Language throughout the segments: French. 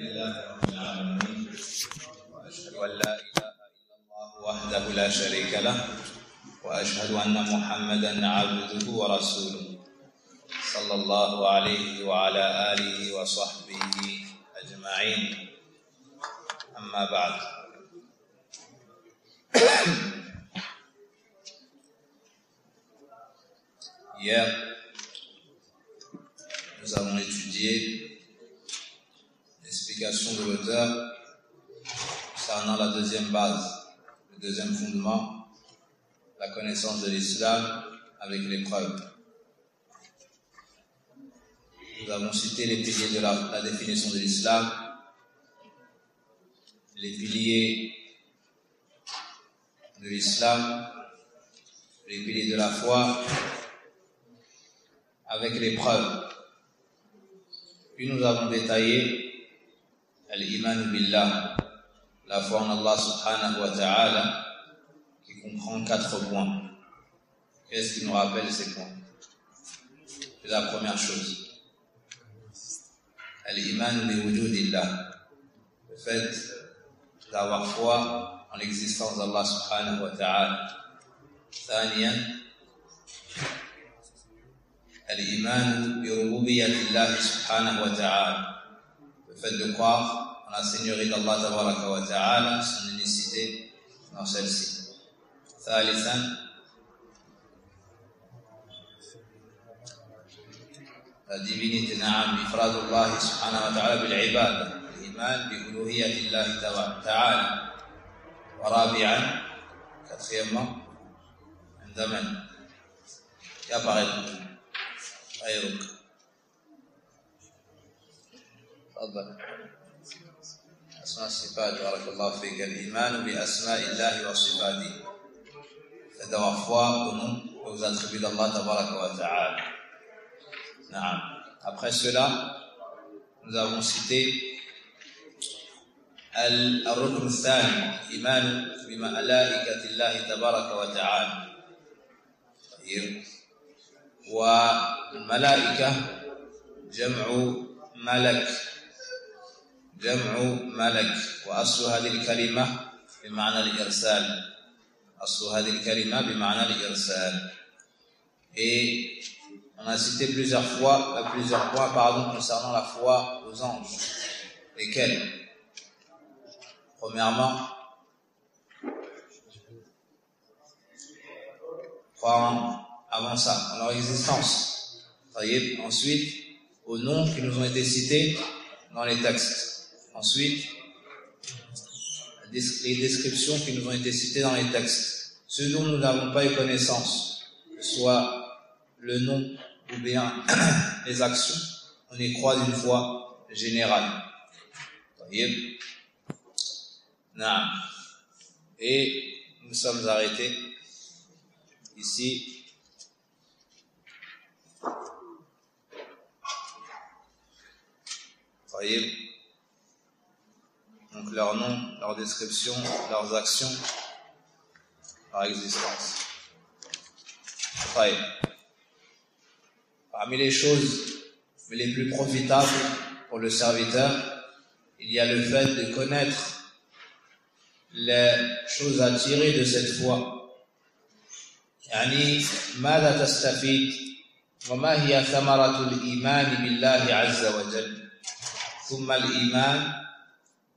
لله رب العالمين وأشهد أن لا إله إلا الله وحده لا شريك له وأشهد أن محمدا عبده ورسوله صلى الله عليه وعلى آله وصحبه أجمعين أما بعد. Hier, nous avons étudié l'explication de l'auteur concernant la deuxième base, le deuxième fondement, la connaissance de l'islam avec les preuves. Nous avons cité les piliers de la définition de l'islam, les piliers de l'islam, les piliers de la foi, avec les preuves. Puis nous avons détaillé al-iman billah, la foi en Allah subhanahu wa ta'ala, qui comprend 4 points. Qu'est-ce qui nous rappelle ces points? C'est la première chose. Al-iman bi wujudillah, le fait d'avoir foi en l'existence d'Allah subhanahu wa ta'ala. ثانيا الإيمان بربوبية الله سبحانه وتعالى, le fait de croire en la seigneurie d'Allah tabaraka wa ta'ala, son unicité dans celle-ci. ثالثا la divinité, نعم, إفراد الله سبحانه وتعالى بالعبادة, الإيمان بألوهية الله تعالى. ورابعا, quatrièmement, عندما يبقى خيرك تفضل أسماء الصفات بارك الله فيك. الإيمان بأسماء الله وصفاته, c'est d'avoir foi au nom et aux attributs d'Allah tabaraka wa ta'ala. نعم. Après cela, nous avons cité الركن الثاني, الإيمان بملائكة الله تبارك وتعالى. والملائكة جمع ملك, وأصل هذه الكلمة بمعنى الإرسال. Et on a cité plusieurs points concernant la foi aux anges. Lesquels? Premièrement, croire avant ça, en leur existence. Ensuite, aux noms qui nous ont été cités dans les textes. Ensuite, les descriptions qui nous ont été citées dans les textes. Ce dont nous n'avons pas eu connaissance, que ce soit le nom ou bien les actions, on y croit d'une foi générale. Et nous sommes arrêtés ici. Donc leur nom, leur description, leurs actions, leur existence. Parmi les choses les plus profitables pour le serviteur, il y a le fait de connaître les choses à tirer de cette foi. يعني ماذا تستفيد وما هي ثمرة الإيمان بالله عز وجل ثم الإيمان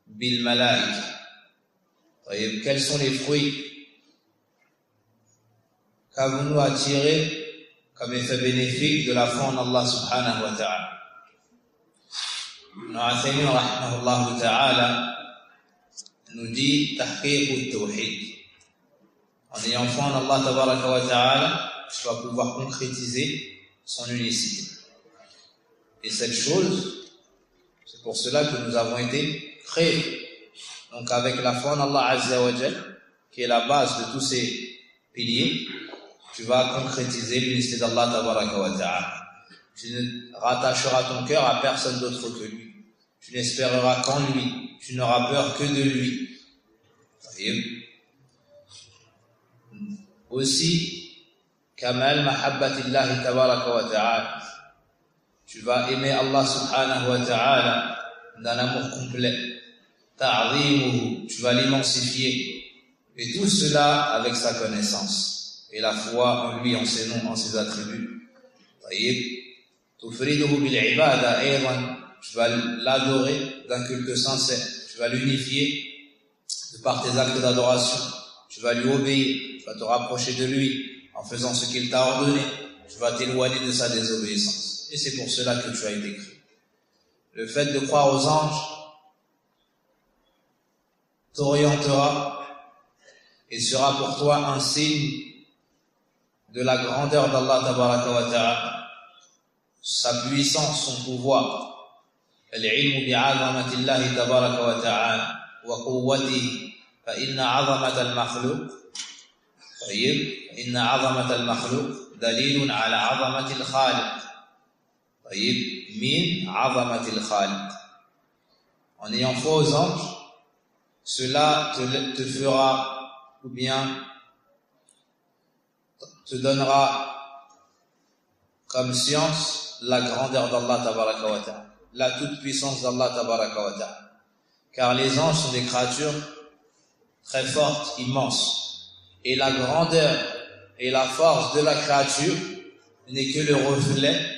بالملائكة. Quels sont les fruits qu'avons-nous à tirer comme effet bénéfique de la foi en Allah subhanahu wa ta'ala? Ibn Uthaymin rahimahullah ta'ala nous dit tahqiq al-tawhid. En ayant foi en Allah tabaraka wa ta'ala, tu vas pouvoir concrétiser son unicité. Et cette chose, c'est pour cela que nous avons été créés. Donc avec la foi en Allah azza wa jal, qui est la base de tous ces piliers, tu vas concrétiser l'unicité d'Allah tabaraka wa ta'ala. Tu ne rattacheras ton cœur à personne d'autre que lui. Tu n'espéreras qu'en lui. Tu n'auras peur que de lui. Aussi, kamal mahabbatillahi tabaraka wa ta'ala, tu vas aimer Allah subhanahu wa ta'ala d'un amour complet. Ta'zimuhu, tu vas l'immensifier. Et tout cela avec sa connaissance. Et la foi en lui, en ses noms, en ses attributs. Taïb. Tufriduhu bil ibada aydan, tu vas l'adorer d'un culte sincère. Tu vas l'unifier de par tes actes d'adoration. Tu vas lui obéir. Tu vas te rapprocher de lui en faisant ce qu'il t'a ordonné. Tu vas t'éloigner de sa désobéissance. Et c'est pour cela que tu as été créé. Le fait de croire aux anges t'orientera et sera pour toi un signe de la grandeur d'Allah tabaraka wa ta'ala, sa puissance, son pouvoir. Al-ilmu bi'azamati Allah tabaraka wa ta'ala wa quwwatihi fa inna 'azamata al-makhluq inna 'azamata al-makhluq dalilun 'ala 'azamati al-khaliq. Min 'azamati al-khaliq. En ayant foi aux anges, cela te fera, ou bien te donnera comme science la grandeur d'Allah tabaraka wa ta'ala, la toute puissance d'Allah tabaraka wa ta'ala. Car les anges sont des créatures très fortes, immenses. Et la grandeur et la force de la créature n'est que le reflet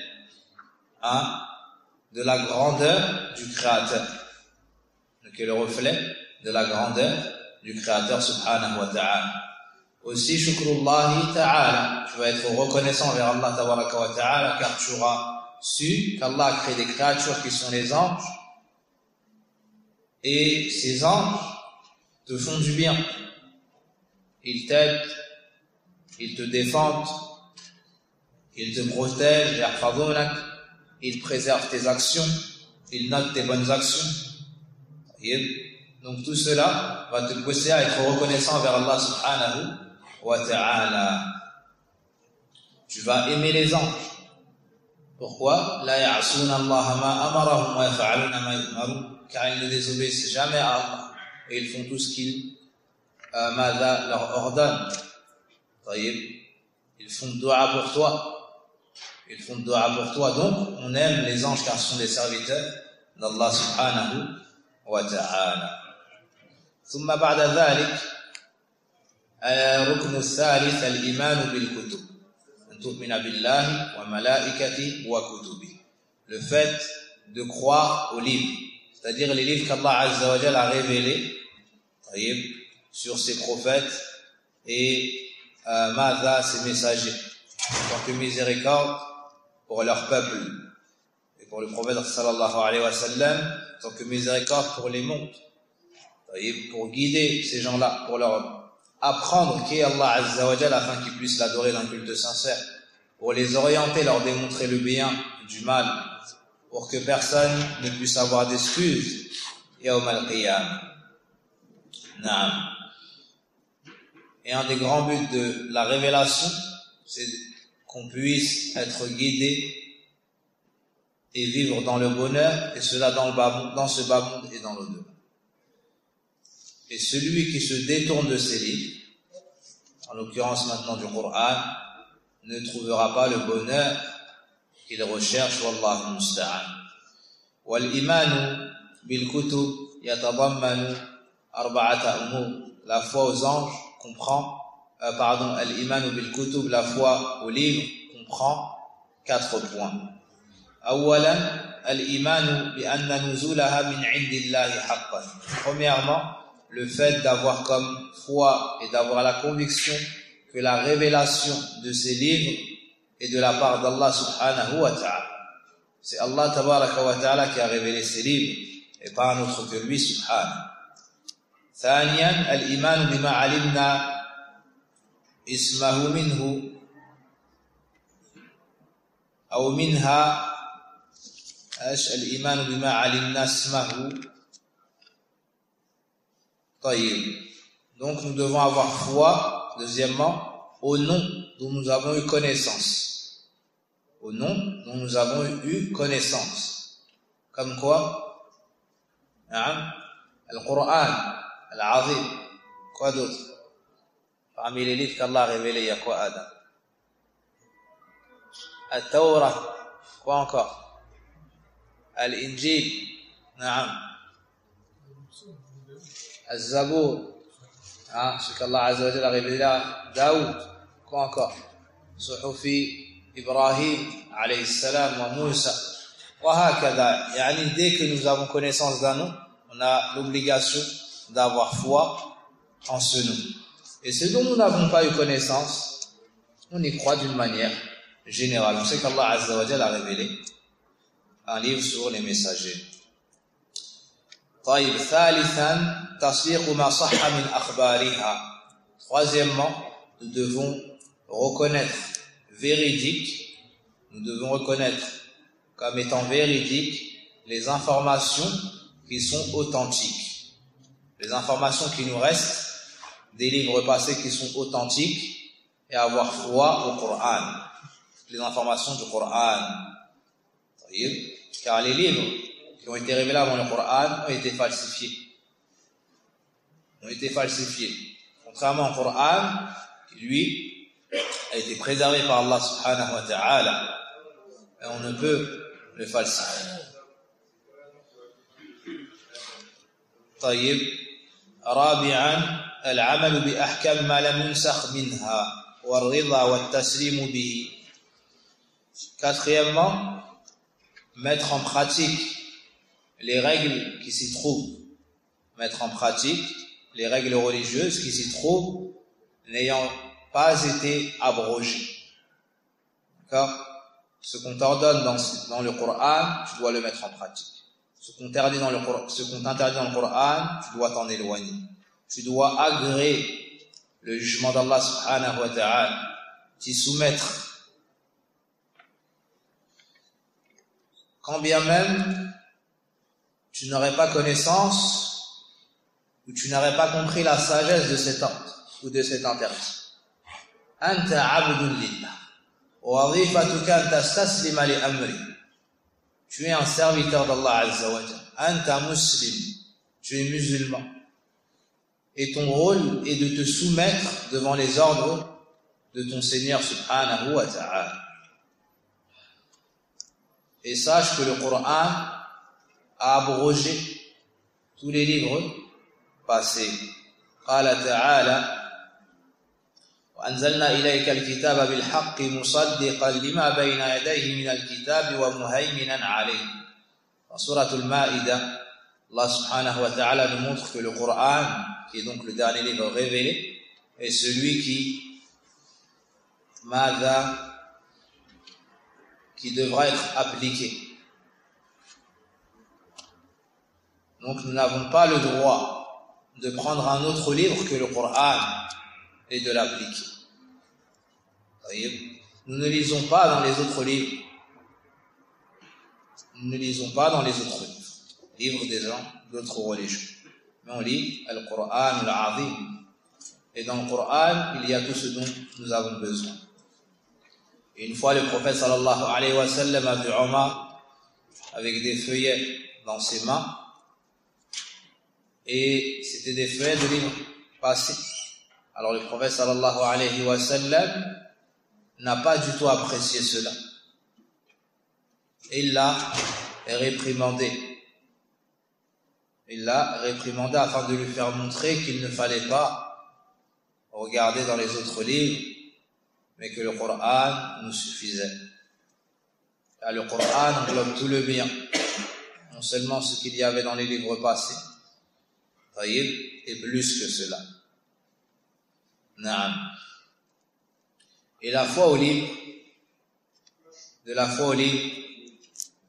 de la grandeur du Créateur. N'est que le reflet de la grandeur du Créateur subhanahu wa ta'ala. Aussi, shukrullahi ta'ala, tu vas être reconnaissant vers Allah tabaraka wa ta'ala, car tu auras su qu'Allah a créé des créatures qui sont les anges, et ces anges te font du bien. Ils t'aident, ils te défendent, ils te protègent, ils préservent tes actions, ils notent tes bonnes actions. Donc tout cela va te pousser à être reconnaissant vers Allah subhanahu wa ta'ala. Tu vas aimer les anges. Pourquoi? La ya'asuna Allah ma amarahum wa yaf'aluna ma yu'marun. Car ils ne désobéissent jamais à Allah. Et ils font tout ce qu'il leur ordonne. Ils font dua pour toi. Ils font dua pour toi. Donc, on aime les anges car ce sont des serviteurs d'Allah subhanahu wa ta'ala. ثم بعد ذلك الركن الثالث الإيمان بالكتب أن تؤمن بالله وملائكته وكتبه. Le fait de croire aux livres, c'est-à-dire les livres qu'Allah Azza wa Jalla a révélés sur ses prophètes et ses messagers, en tant que miséricorde pour leur peuple et pour le prophète sallallahu alayhi wa sallam, en tant que miséricorde pour les mondes, pour guider ces gens-là, pour leur apprendre qui est Allah Azza wa Jalla afin qu'ils puissent l'adorer d'un culte sincère, pour les orienter, leur démontrer le bien du mal, pour que personne ne puisse avoir d'excuses yawm al-qiyam. Naam. Et un des grands buts de la révélation, c'est qu'on puisse être guidé et vivre dans le bonheur, et cela dans ce bas monde et dans l'au-delà. Et celui qui se détourne de ces livres, en l'occurrence maintenant du Coran, ne trouvera pas le bonheur qu'il recherche, wallahu musta'an. Wal imanu bil kutub yatadammanu arba'ata umur. La foi aux anges comprend, al-imanu bil kutub, la foi aux livres comprend 4 points. Awalan, al-imanu bi anna nuzulaha min 'indillahi haqqan. Premièrement, le fait d'avoir comme foi et d'avoir la conviction que la révélation de ces livres est de la part d'Allah subhanahu wa ta'ala. C'est Allah tabaraka wa ta'ala qui a révélé ces livres et pas un autre que lui subhanahu. ثانيا الإيمان بما علمنا اسمه منه أو منها الإيمان بما علمنا اسمه. Donc nous devons avoir foi, deuxièmement, au nom dont nous avons eu connaissance. Au nom dont nous avons eu connaissance. Comme quoi? Al-Qur'an, Al-Azim. Quoi d'autre? Parmi les livres qu'Allah a révélés, il y a quoi, Adam? Al-Tawrah. Quoi encore? Al-Injil. Naam. Az-Zabour. Ce qu'Allah Azza wa Jalla a révélé à Daoud. Quoi encore? Suhufi Ibrahim alayhi salam wa Moussa. وهكذا. Yani dès que nous avons connaissance d'un nom, on a l'obligation d'avoir foi en ce nom. Et ce dont nous n'avons pas eu connaissance, on y croit d'une manière générale. On sait qu'Allah Azza wa Jalla a révélé un livre sur les messagers. طيب ثالثا تصديق ما صح من أخبارها. Troisièmement, nous devons reconnaître véridique, nous devons reconnaître comme étant véridiques les informations qui sont authentiques. Les informations qui nous restent des livres passés qui sont authentiques et avoir foi au Coran. Les informations du Coran. Car les livres qui ont été révélés avant le Coran ont été falsifiés. Contrairement au Coran, qui lui a été préservé par Allah subhanahu wa ta'ala. Et on ne peut le falsifier. طيب رابعا العمل بأحكام ما لم ينسخ منها والرضا والتسليم به. Quatrièmement, mettre en pratique les règles qui s'y trouvent. Mettre en pratique les règles religieuses qui s'y trouvent n'ayant pas été abrogées. D'accord? Ce qu'on t'ordonne dans le Coran, tu dois le mettre en pratique. Ce qu'on t'interdit dans le Coran, tu dois t'en éloigner. Tu dois agréer le jugement d'Allah subhanahu wa ta'ala, t'y soumettre. Quand bien même tu n'aurais pas connaissance ou tu n'aurais pas compris la sagesse de cet ordre ou de cet interdit. Anta abdun lillah wa wadhifatuka an tastaslima li amri. Tu es un serviteur d'Allah Azza wa Jalla. Anta muslim. Tu es musulman. Et ton rôle est de te soumettre devant les ordres de ton Seigneur subhanahu wa ta'ala. Et sache que le Coran a abrogé tous les livres passés. Qala ta'ala وأنزلنا إليك الكتاب بالحق مصدقا لما بين يديه من الكتاب ومهيمنا عليه. Dans Surah Al-Ma'idah, Allah subhanahu wa ta'ala nous montre que le Coran, qui est donc le dernier livre révélé, est celui qui devra être appliqué. Donc nous n'avons pas le droit de prendre un autre livre que le Coran et de l'appliquer. Nous ne lisons pas dans les autres livres. Nous ne lisons pas dans les autres livres des gens d'autres religions. Mais on lit le Coran al-Azim. Et dans le Coran, il y a tout ce dont nous avons besoin. Et une fois, le prophète sallallahu alayhi wa sallam a vu Omar avec des feuillets dans ses mains. Et c'était des feuillets de livres passés. Alors le prophète sallallahu alayhi wa sallam n'a pas du tout apprécié cela. Il l'a réprimandé. Il l'a réprimandé afin de lui faire montrer qu'il ne fallait pas regarder dans les autres livres, mais que le Coran nous suffisait. Car le Coran englobe tout le bien, non seulement ce qu'il y avait dans les livres passés, et plus que cela. Naam. Et la foi au livre, de la foi au livre,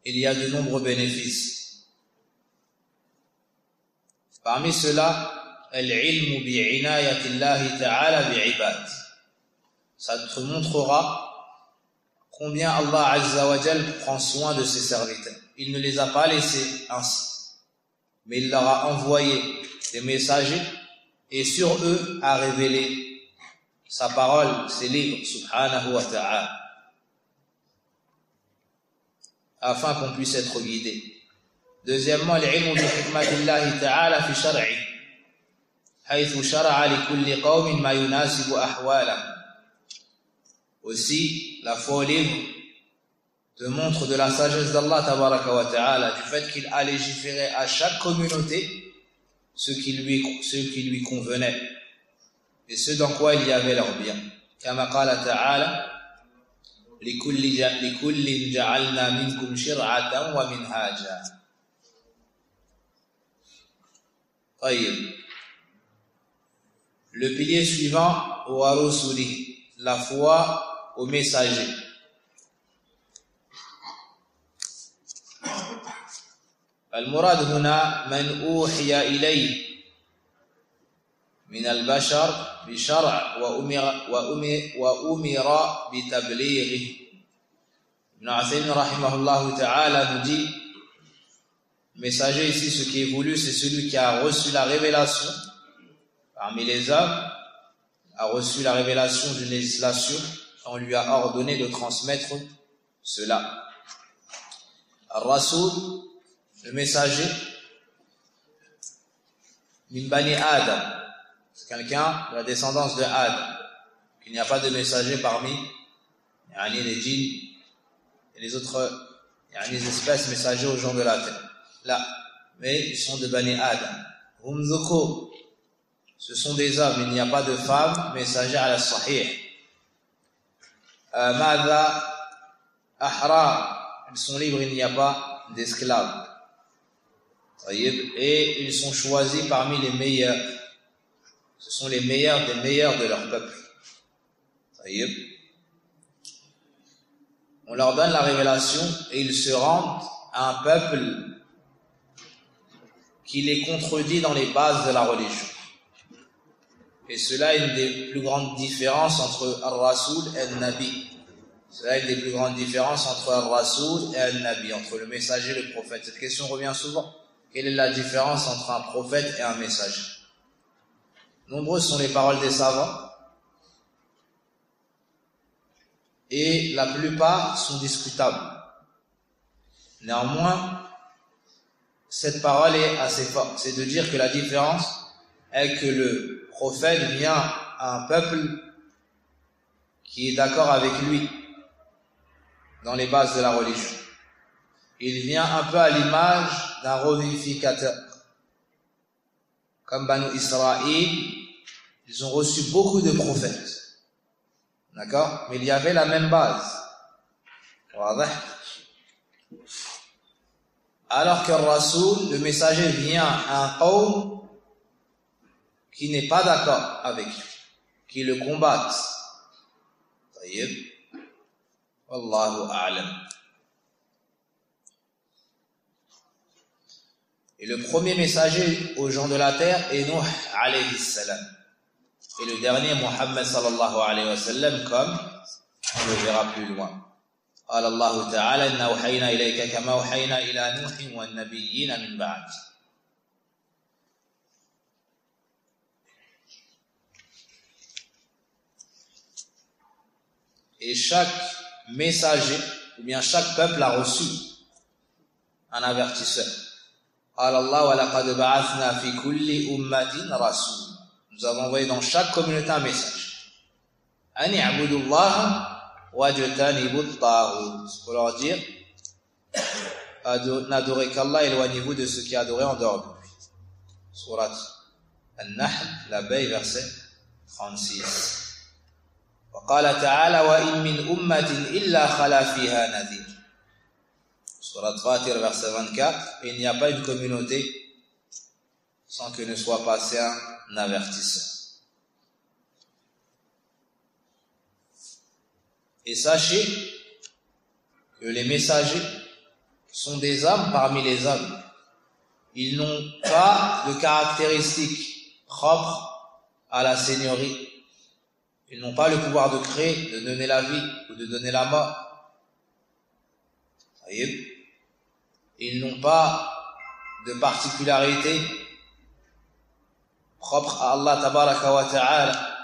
il y a de nombreux bénéfices. Parmi cela, al-ilmu bi'inayati Allah ta'ala bi'ibad. Ça te montrera combien Allah Azza wa Jal prend soin de ses serviteurs. Il ne les a pas laissés ainsi, mais il leur a envoyé des messagers et sur eux a révélé sa parole, ses livres, subhanahu wa ta'ala, afin qu'on puisse être guidé. Deuxièmement, l'ilmu bi hikmatillahi ta'ala fi shar'i, haythu shar'a li kulli qawmin ma yunasibu ahwalahu. Aussi, la foi au livre te montre de la sagesse d'Allah tabaraka wa ta'ala, du fait qu'il a légiféré à chaque communauté ce qui lui convenait et ce dans quoi il y avait leur bien. Kama qala ta'ala لِكُلٍّ جَعَلْنَا مِنْكُمْ شِرْعَةً وَمِنْهَاجًا. طيب. Le pilier suivant, wa rusuli, la foi au messager. المراد هنا من أوحي إليه من البشر بشرع وأمر بتبليغه. Ibn Uthaymin rahimahullah ta'ala nous dit, messager ici, ce qui est voulu, c'est celui qui a reçu la révélation parmi les hommes, a reçu la révélation d'une législation, on lui a ordonné de transmettre cela. Al-Rasoul, le messager, min bani Adam, c'est quelqu'un de la descendance de Adam. Il n'y a pas de messager parmi les djinns et les autres les espèces messagers aux gens de la terre. Là, mais ils sont de bani Adam. Hum dhukur, ce sont des hommes, il n'y a pas de femmes messagères à la sahih. Madha ahrar, ils sont libres, il n'y a pas d'esclaves. Et ils sont choisis parmi les meilleurs. Ce sont les meilleurs des meilleurs de leur peuple. On leur donne la révélation et ils se rendent à un peuple qui les contredit dans les bases de la religion. Et cela est une des plus grandes différences entre Al-Rasoul et Al-Nabi. Cela est une des plus grandes différences entre Al-Rasoul et Al-Nabi, entre le messager et le prophète. Cette question revient souvent. Quelle est la différence entre un prophète et un messager? Nombreuses sont les paroles des savants et la plupart sont discutables. Néanmoins, cette parole est assez forte. C'est de dire que la différence est que le prophète vient à un peuple qui est d'accord avec lui dans les bases de la religion. Il vient un peu à l'image d'un revivificateur. Comme Banu Israël, ils ont reçu beaucoup de prophètes. D'accord? Mais il y avait la même base. Alors que le Rasoul, le messager, vient à un qawm qui n'est pas d'accord avec lui, qui le combatte. Taïb. Wallahu a'lam. Et le premier messager aux gens de la terre est Nuh alayhi salam. Et le dernier, Muhammad sallallahu alayhi wa sallam, comme on le verra plus loin. قال الله تعالى إنا أوحينا إليك كما أوحينا إلى نوح والنبيين من بعد. Et chaque messager, ou bien chaque peuple a reçu un avertisseur. قال الله ولقد بعثنا في كل أمة رسول. Nous avons envoyé dans chaque communauté un message. أن اعبدوا الله واجتنبوا الطاغوت. Pour leur dire, n'adorez qu'Allah, éloignez-vous de ce qui est adoré en dehors de lui. Surat An-Nahl, l'abeille, verset 36. وقال تعالى وإن من أمة إلا خلا فيها نذير. Surat Fatir, verset 24. Il n'y a pas une communauté sans que ne soit passé un avertisseur. Et sachez que les messagers sont des hommes parmi les hommes. Ils n'ont pas de caractéristiques propres à la seigneurie. Ils n'ont pas le pouvoir de créer, de donner la vie ou de donner la mort. Ils n'ont pas de particularité propre à Allah tabaraka wa ta'ala,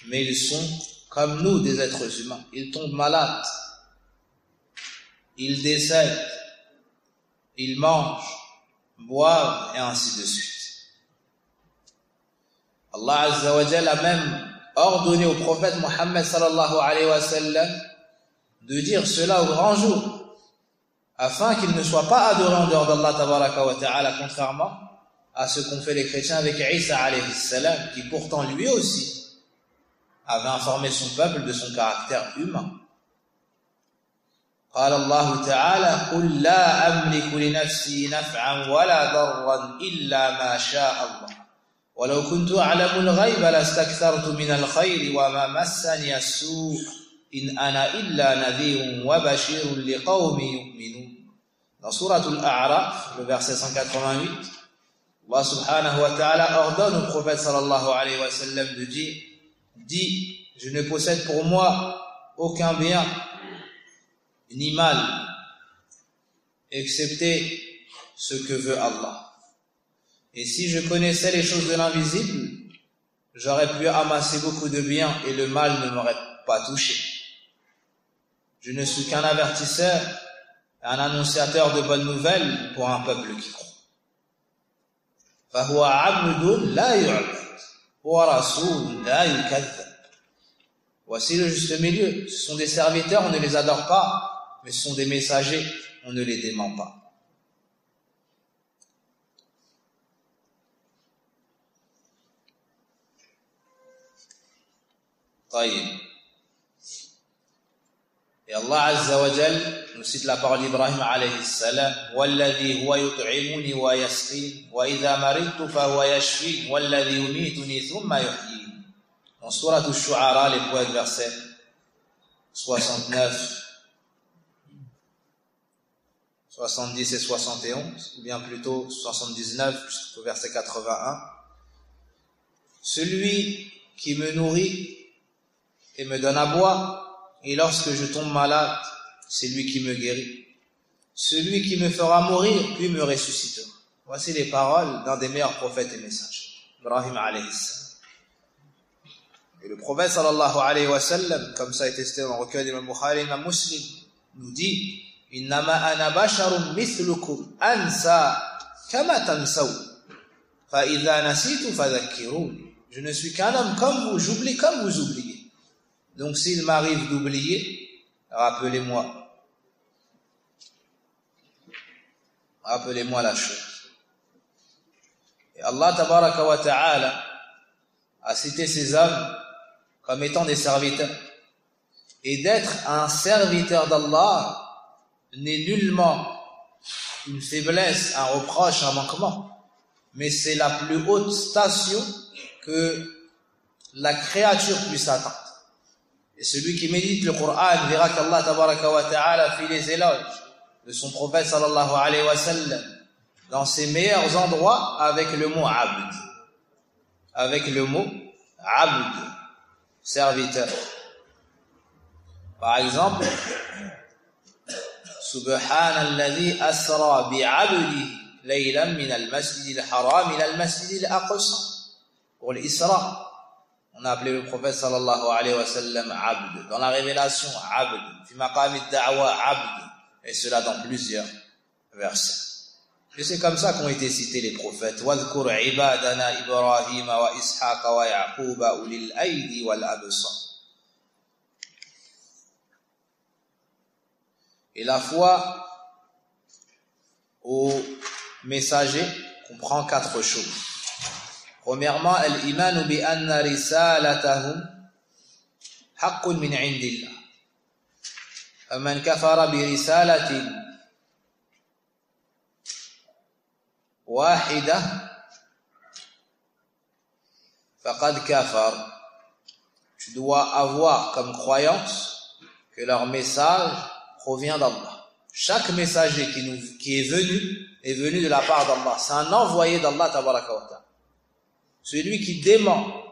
mais ils sont comme nous, des êtres humains. Ils tombent malades, ils décèdent, ils mangent, boivent et ainsi de suite. Allah azza wa jalla a même ordonné au prophète Muhammad sallallahu alayhi wa sallam de dire cela au grand jour, afin qu'il ne soit pas adoré en dehors d'Allah tabaraka wa ta'ala, contrairement à ce qu'ont fait les chrétiens avec Isa alayhi salam, qui pourtant lui aussi avait informé son peuple de son caractère humain. قال الله تعالى قل لا أملك لنفسي نفعا ولا ضرا إلا ما شاء الله ولو كنت أعلم الغيب لاستكثرت من الخير وما مسني السوء إن أنا إلا نذير وبشير لقوم يؤمنون. Dans Sourate Al-A'raf, le verset 188, Allah subhanahu wa ta'ala ordonne au prophète sallallahu alayhi wa sallam de dire, dis, je ne possède pour moi aucun bien ni mal, excepté ce que veut Allah. Et si je connaissais les choses de l'invisible, j'aurais pu amasser beaucoup de biens et le mal ne m'aurait pas touché. Je ne suis qu'un avertisseur, un annonciateur de bonnes nouvelles pour un peuple qui croit. فهو عبد لا يعبد ورسول لا يكذب. Voici le juste milieu. Ce sont des serviteurs, on ne les adore pas, mais ce sont des messagers, on ne les dément pas. طيب. Et Allah Azza wa Jal nous cite la parole d'Ibrahim alayhi salam, والذي هو يطعمني ويسقين وإذا مرضت فهو يشفين والذي يميتني ثم يحيين. Dans Sourate Al-Shu'ara, les poètes, versets 69, 70 et 71, ou bien plutôt 79 jusqu'au verset 81. Celui qui me nourrit et me donne à boire, et lorsque je tombe malade, c'est lui qui me guérit. Celui qui me fera mourir, puis me ressuscitera. Voici les paroles d'un des meilleurs prophètes et messagers, Ibrahim alayhi salam. Et le prophète sallallahu alayhi wa sallam, comme ça est testé dans le recueil d'Imam Bukhari et Imam Muslim, nous dit « Innama ana basharun mithlukum ansa kama tansaw, fa idha nasitu fadhakkiruni » Je ne suis qu'un homme comme vous, j'oublie comme vous oubliez. Donc s'il m'arrive d'oublier, rappelez-moi. Rappelez-moi la chose. Et Allah tabaraka wa ta'ala a cité ces hommes comme étant des serviteurs. Et d'être un serviteur d'Allah n'est nullement une faiblesse, un reproche, un manquement. Mais c'est la plus haute station que la créature puisse atteindre. Et celui qui médite le Coran verra qu'Allah tabaraka wa ta'ala fait les éloges de son prophète sallallahu alayhi wa sallam dans ses meilleurs endroits avec le mot abd. Avec le mot abd, serviteur. Par exemple, Subhanalladhi asra bi'abdihi laylan min al-masjid al-haram ila al-masjid al-aqsa. Pour l'Isra, on a appelé le prophète sallallahu alayhi wa sallam abd. Dans la révélation, abd. Fi maqam ad-da'wa, abd. Et cela dans plusieurs versets. Et c'est comme ça qu'ont été cités les prophètes. وَاذْكُرْ عِبَادَنَا إِبْرَاهِيمَ وَإِسْحَاقَ وَيَعْقُوبَ أُولِي الْأَيْدِ وَالْأَبْصَارِ. Et la foi aux messagers comprend 4 choses. Premièrement, al-iman bi anna risalatahum haqqun min 'indillah. Faman kafara bi risalatin wahida faqad kafar. Tu dois avoir comme croyance que leur message provient d'Allah. Chaque messager qui est venu de la part d'Allah. C'est un envoyé d'Allah tabaraka wa ta'ala. Celui qui dément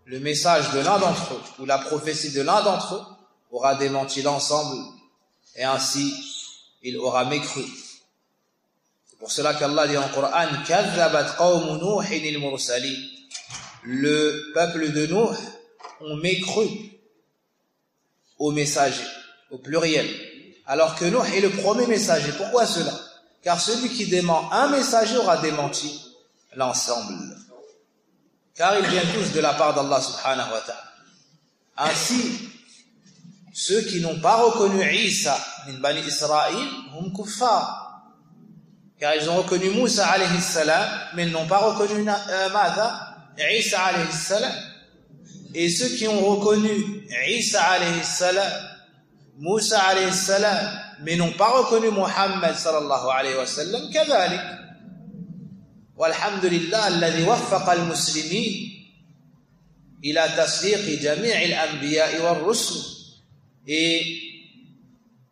le message de l'un d'entre eux ou la prophétie de l'un d'entre eux aura démenti l'ensemble et ainsi il aura mécru. C'est pour cela qu'Allah dit en Coran كَذَّبَتْ قَوْمُ نُوحٍ الْمُرْسَلِينَ. Le peuple de Nuh ont mécru aux messagers, au pluriel. Alors que Nuh est le premier messager. Pourquoi cela? Car celui qui dément un messager aura démenti l'ensemble. Car ils viennent tous de la part d'Allah subhanahu wa ta'ala. Ainsi, ceux qui n'ont pas reconnu Isa min Bani Israël, hum kuffar. Car ils ont reconnu Moussa alayhi salam, mais ils n'ont pas reconnu Isa alayhi salam. Et ceux qui ont reconnu Isa alayhi salam, Moussa alayhi salam, mais n'ont pas reconnu Muhammad sallallahu alayhi wa sallam, كذلك. والحمد لله الذي وفق المسلمين إلى تصديق جميع الأنبياء والرسل. Et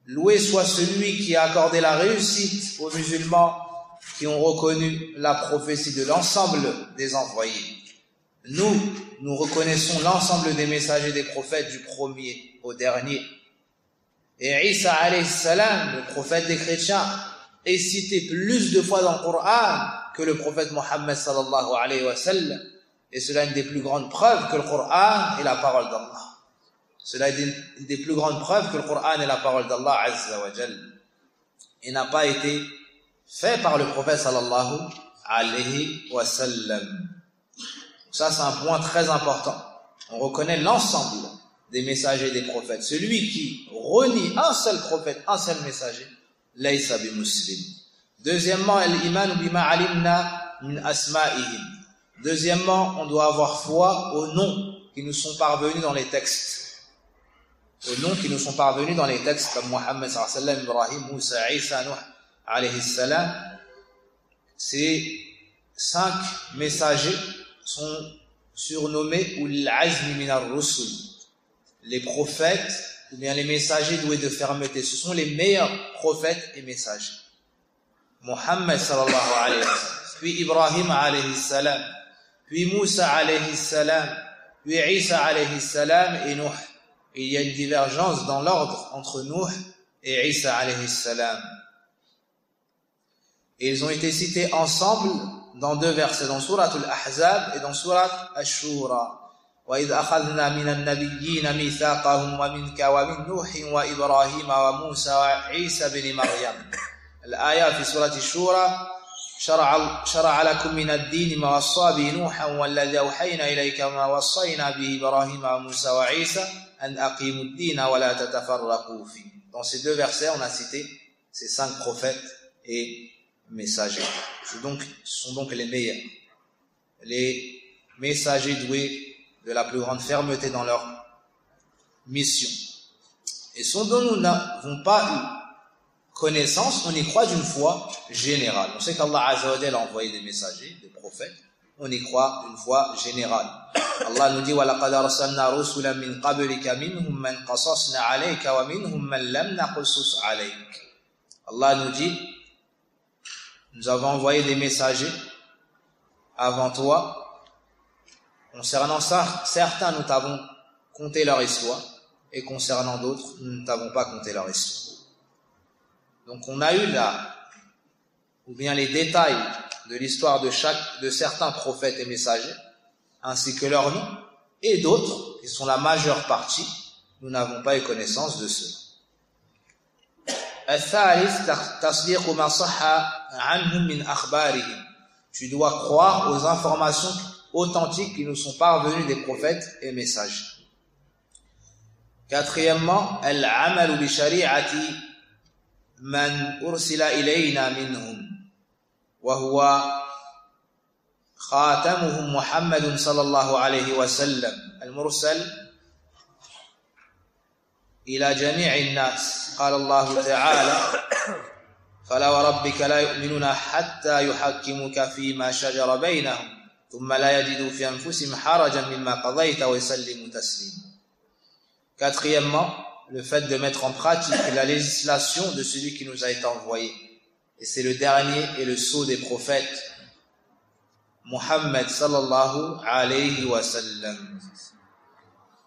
loué soit celui qui a accordé la réussite aux musulmans qui ont reconnu la prophétie de l'ensemble des envoyés. Nous reconnaissons l'ensemble des messagers des prophètes du premier au dernier. Et Isa alayhi salam, le prophète des chrétiens, est cité plus de fois dans le Coran que le prophète Mohammed sallallahu alayhi wa sallam. Et cela est une des plus grandes preuves que le Coran est la parole d'Allah. Cela est une des plus grandes preuves que le Coran est la parole d'Allah azza wa jal. Et n'a pas été fait par le prophète sallallahu alayhi wa sallam. Ça, c'est un point très important. On reconnaît l'ensemble des messagers des prophètes. Celui qui renie un seul prophète, un seul messager, laysa bi muslim. Deuxièmement, al-iman bima alimna min asma'ihim. Deuxièmement, on doit avoir foi aux noms qui nous sont parvenus dans les textes. Aux noms qui nous sont parvenus dans les textes comme Muhammad sallallahu alayhi wa sallam, Ibrahim, Moussa, Isa, Nuh alayhi salam. Ces 5 messagers sont surnommés Ulul Azmi min ar-Rusul, les prophètes ou bien les messagers doués de fermeté. Ce sont les meilleurs prophètes et messagers. Muhammad sallallahu alayhi wa sallam, puis Ibrahim alayhi salam, puis Moussa alayhi salam, puis Isa alayhi salam et Nuh. Et il y a une divergence dans l'ordre entre Nuh et Isa alayhi salam. Et ils ont été cités ensemble dans 2 versets, dans Surat Al-Ahzab et dans Surat Ash-Shura. وَإِذْ أَخَذْنَا مِنَ النَّبِيِّينَ مِيثَاقَهُمْ وَمِنْكَ وَمِنْ نُوحٍ وَإِبْرَاهِيمَ وَمُوسَى وَعِيسَى بْنِ مَرْيَمَ. الآية في سورة الشورى شرع لكم من الدين ما وصى به نوحا والذي أوحينا إليك ما وصينا به إبراهيم وموسى وعيسى أن أقيموا الدين ولا تتفرقوا فيه. Dans ces 2 versets, on a cité ces 5 prophètes et messagers. Ce sont donc les meilleurs, les messagers doués de la plus grande fermeté dans leur mission. Et ce dont nous n'avons pas eu connaissance, on y croit d'une foi générale. On sait qu'Allah Azza wa Jalla a envoyé des messagers, des prophètes, on y croit d'une foi générale. Allah nous dit وَلَقَدْ أَرْسَلْنَا رُسُلًا مِنْ قَبْلِكَ مِنْهُمْ مَنْ قَصَصْنَا عَلَيْكَ وَمِنْهُمْ مَنْ لَمْ نَقْصُصْ عَلَيْكَ. Allah nous dit, nous avons envoyé des messagers avant toi. Concernant certains, nous t'avons conté leur histoire, et concernant d'autres, nous ne t'avons pas conté leur histoire. Donc on a eu ou bien les détails de l'histoire de certains prophètes et messagers, ainsi que leurs noms, et d'autres, qui sont la majeure partie, nous n'avons pas eu connaissance de ceux. Tu dois croire aux informations authentiques qui nous sont parvenues des prophètes et messagers. 4e, al-amalu bi shari'ati man ursila ilayna minhum wa huwa khatamuhum Muhammadun sallallahu alayhi wa sallam al-mursal ila jami'i an-nas. Qala Allah ta'ala فلا وربك لا يؤمنون حتى يحكموك فيما شجر بينهم ثم لا يجدوا في أنفسهم حرجا مما قضيت ويسلموا تسليما. 4e, le fait de mettre en pratique la législation de celui qui nous a été envoyé. Et c'est le dernier et le sceau des prophètes, Muhammad sallallahu alayhi wa sallam.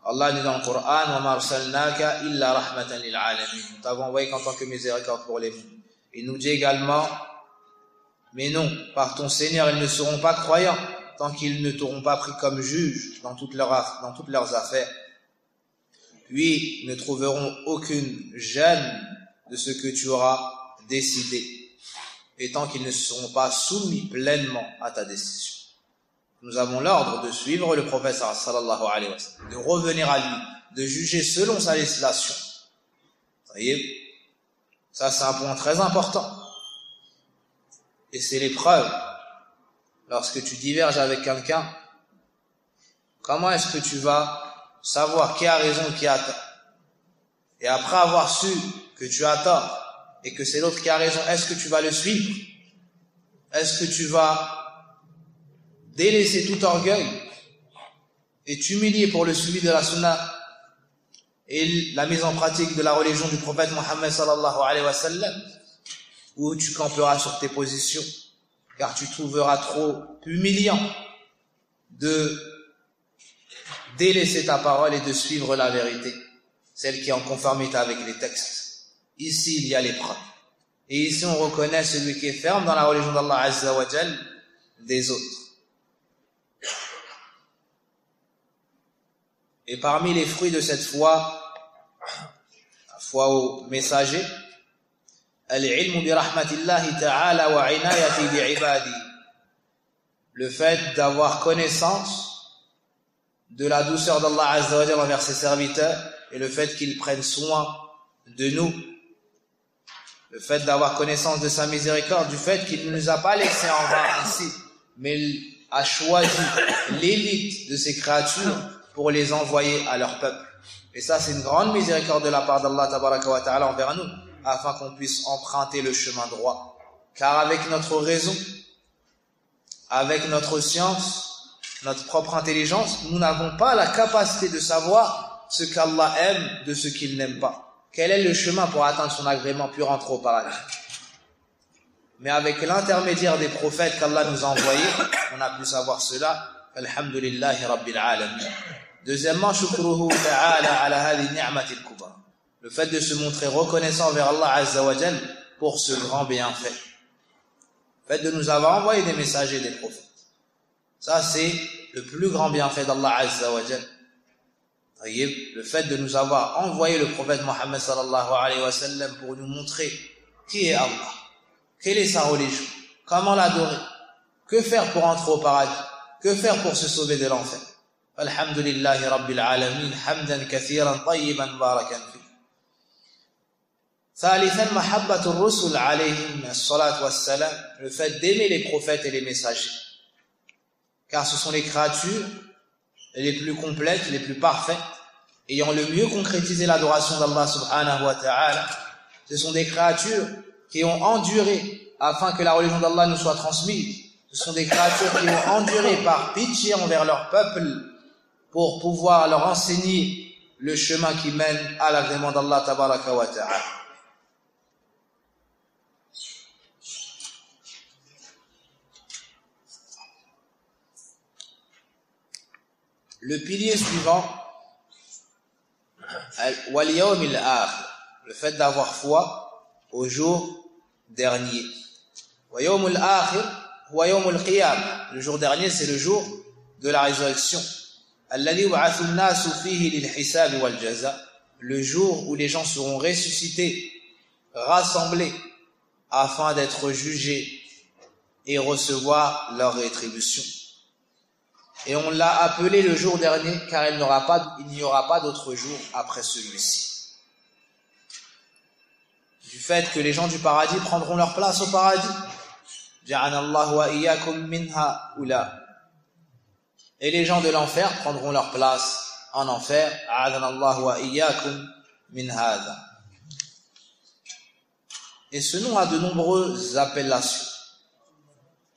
Allah dit dans le Coran وَمَا أَرْسَلْنَاكَ إِلَّا رَحْمَةً لِلْعَالَمِينَ. Nous t'avons envoyé en tant que miséricorde pour les mondes. Il nous dit également, mais non, par ton Seigneur, ils ne seront pas croyants tant qu'ils ne t'auront pas pris comme juge dans toutes leurs affaires. Puis, ils ne trouveront aucune gêne de ce que tu auras décidé, et tant qu'ils ne seront pas soumis pleinement à ta décision. Nous avons l'ordre de suivre le prophète sallallahu alayhi wa sallam, de revenir à lui, de juger selon sa législation. Vous voyez, ça c'est un point très important. Et c'est l'épreuve. Lorsque tu diverges avec quelqu'un, comment est-ce que tu vas savoir qui a raison et qui a tort? Et après avoir su que tu as tort et que c'est l'autre qui a raison, est-ce que tu vas le suivre? Est-ce que tu vas délaisser tout orgueil et t'humilier pour le suivi de la sunna et la mise en pratique de la religion du prophète Mohammed sallallahu alayhi wa sallam, ou tu camperas sur tes positions car tu trouveras trop humiliant de délaisser ta parole et de suivre la vérité, celle qui est en conformité avec les textes. Ici il y a l'épreuve, et ici on reconnaît celui qui est ferme dans la religion d'Allah Azza wa Jal des autres. Et parmi les fruits de cette foi, la foi au messager, al-ilmu bi rahmatillahi ta'ala wa inayati bi ibadi, le fait d'avoir connaissance de la douceur d'Allah Azza wa Jal envers ses serviteurs et le fait qu'il prenne soin de nous, le fait d'avoir connaissance de sa miséricorde, du fait qu'il ne nous a pas laissés en vain ici, mais il a choisi l'élite de ses créatures pour les envoyer à leur peuple. Et ça, c'est une grande miséricorde de la part d'Allah tabaraka wa ta'ala envers nous, afin qu'on puisse emprunter le chemin droit. Car avec notre raison, avec notre science, notre propre intelligence, nous n'avons pas la capacité de savoir ce qu'Allah aime de ce qu'il n'aime pas. Quel est le chemin pour atteindre son agrément puis rentrer au paradis? Mais avec l'intermédiaire des prophètes qu'Allah nous a envoyés, on a pu savoir cela. Alhamdulillahi Rabbil Alamin. Deuxièmement, shukruhu ta'ala ala hadhi ni'mati al-kubra. Le fait de se montrer reconnaissant vers Allah Azza wa Jal pour ce grand bienfait. Le fait de nous avoir envoyé des messagers, des prophètes. Ça, c'est le plus grand bienfait d'Allah Azza wa Jal. Le fait de nous avoir envoyé le prophète Mohammed sallallahu alayhi wa sallam pour nous montrer qui est Allah, quelle est sa religion, comment l'adorer, que faire pour entrer au paradis, que faire pour se sauver de l'enfer. Alhamdulillahi Rabbil Alamin, hamdan kathiran tayyiban barakan fi. ثالثا محبة الرسل عليهم الصلاة والسلام, le fait d'aimer les prophètes et les messagers, car ce sont les créatures les plus complètes, les plus parfaites, ayant le mieux concrétisé l'adoration d'Allah subhanahu wa ta'ala. Ce sont des créatures qui ont enduré afin que la religion d'Allah nous soit transmise. Ce sont des créatures qui ont enduré par pitié envers leur peuple pour pouvoir leur enseigner le chemin qui mène à l'agrément d'Allah tabaraka wa ta'ala. Le pilier suivant, wal yawm al-akhir, le fait d'avoir foi au jour dernier. Wa yawm al-akhir wa yawm al-qiyam, le jour dernier c'est le jour de la résurrection. Alladhi ba'atha an-nasu fihi lil-hisab wal-jaza, le jour où les gens seront ressuscités, rassemblés afin d'être jugés et recevoir leur rétribution. Et on l'a appelé le jour dernier car il n'y aura pas d'autre jour après celui-ci. Du fait que les gens du paradis prendront leur place au paradis. Ja'ana Allahu wa iyyakum minha ula. Et les gens de l'enfer prendront leur place en enfer. A'adana Allahu wa iyyakum min hadha. Et ce nom a de nombreuses appellations.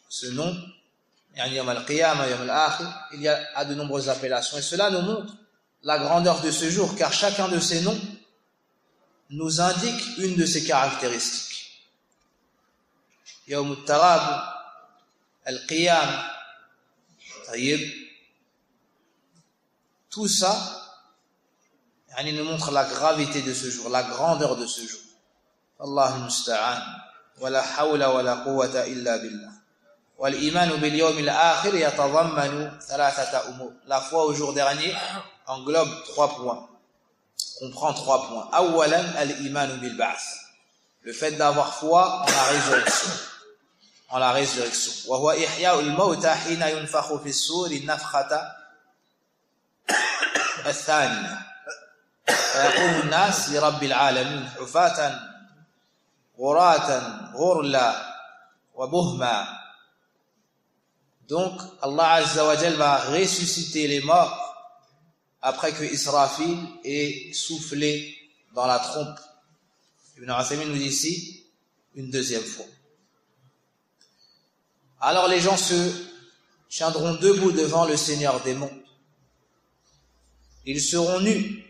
Ce nom, Yawm al-Qiyamah, Yawm al-Akhir, il y a de nombreuses appellations. Et cela nous montre la grandeur de ce jour, car chacun de ces noms nous indique une de ses caractéristiques. Yawm al-Tarab, al-Qiyam, Tayyib. Tout ça, nous montre la gravité de ce jour, la grandeur de ce jour. Allahu musta'an, wa la hawla wa la quwwata illa billah. والإيمان باليوم الآخر يتضمن ثلاثة أمور. La foi au jour dernier englobe 3 points, comprend 3 points. أولا الإيمان بالبعث, le fait d'avoir foi en la résurrection. وهو إحياء الموتى حين ينفخ في الصور النفخة الثانية, فيقوم الناس لرب العالمين حفاة غراة غرلا وبهما. Donc Allah Azza wa Jal va ressusciter les morts après que Israfil ait soufflé dans la trompe. Ibn Uthaymin nous dit ici une deuxième fois. Alors les gens se tiendront debout devant le Seigneur des mondes. Ils seront nus,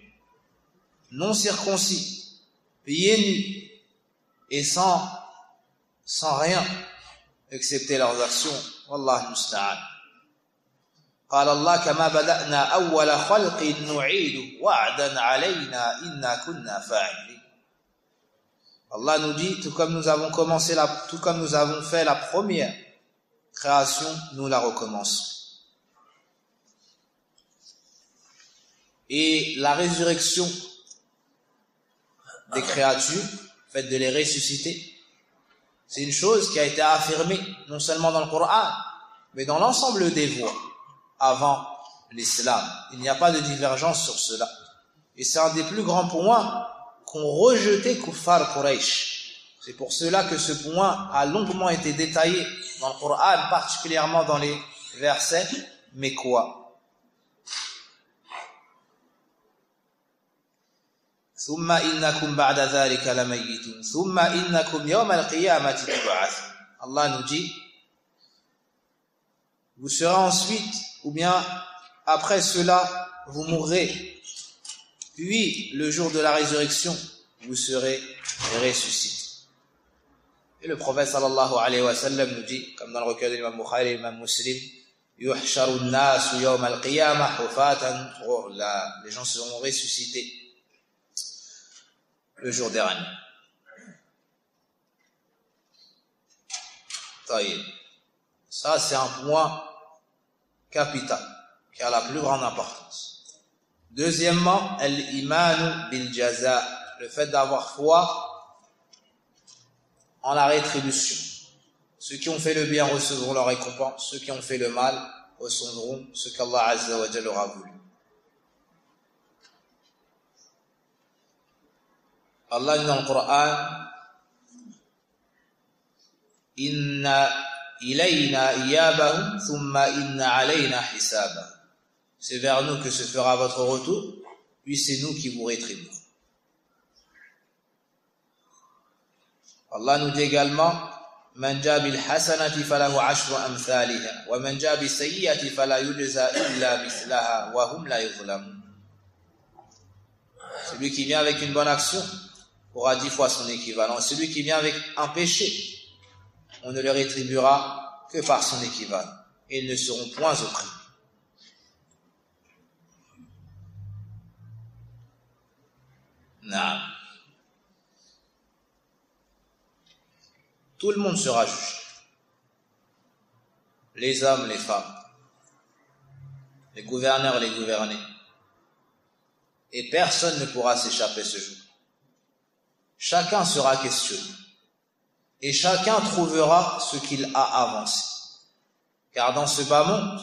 non circoncis, pieds nus et sans rien, excepté leurs actions. Wallahu musta'an. قال الله كما بدأنا أول خلق نعيد وعدا علينا إنا كنا فاعلين. Allah nous dit, tout comme nous avons fait la première création, nous la recommençons. Et la résurrection des créatures, le fait de les ressusciter, c'est une chose qui a été affirmée non seulement dans le Coran, mais dans l'ensemble des voies avant l'islam. Il n'y a pas de divergence sur cela. Et c'est un des plus grands points qu'ont rejeté Kuffar Quraysh. C'est pour cela que ce point a longuement été détaillé dans le Coran, particulièrement dans les versets mécois. ثم إنكم بعد ذلك لميتون ثم إنكم يوم القيامة تبعثون. Allah nous dit, vous serez ensuite, ou bien après cela, vous mourrez. Puis, le jour de la résurrection, vous serez ressuscités. Et le prophète sallallahu alayhi wa sallam nous dit, comme dans le recueil de l'imam Bukhari et l'imam Muslim, يُحْشَرُ النَّاسُ يَوْمَ الْقِيَامَةِ حُفَاةً غُرْلًا. Les gens seront ressuscités le jour dernier. Ça, c'est un point capital qui a la plus grande importance. Deuxièmement, al-imanu bil jaza, le fait d'avoir foi en la rétribution. Ceux qui ont fait le bien recevront leur récompense, ceux qui ont fait le mal recevront ce qu'Allah Azza wa Jalla aura voulu. Allah dit dans le Coran, inna ilayna iyabahum thumma inna alayna hisabahum. C'est vers nous que se fera votre retour, puis c'est nous qui vous rétribuerons. Allah nous dit également, man jaa bil hasanati falahu ashru amthaliha wa man jaa bis sayyi'ati fala yujza illa mithlaha wa hum la yuzlamun. Celui qui vient avec une bonne action aura 10 fois son équivalent. Celui qui vient avec un péché, on ne le rétribuera que par son équivalent. Et ils ne seront point opprimés. Non. Tout le monde sera jugé. Les hommes, les femmes, les gouverneurs, les gouvernés. Et personne ne pourra s'échapper ce jour. Chacun sera questionné. Et chacun trouvera ce qu'il a avancé. Car dans ce bas monde,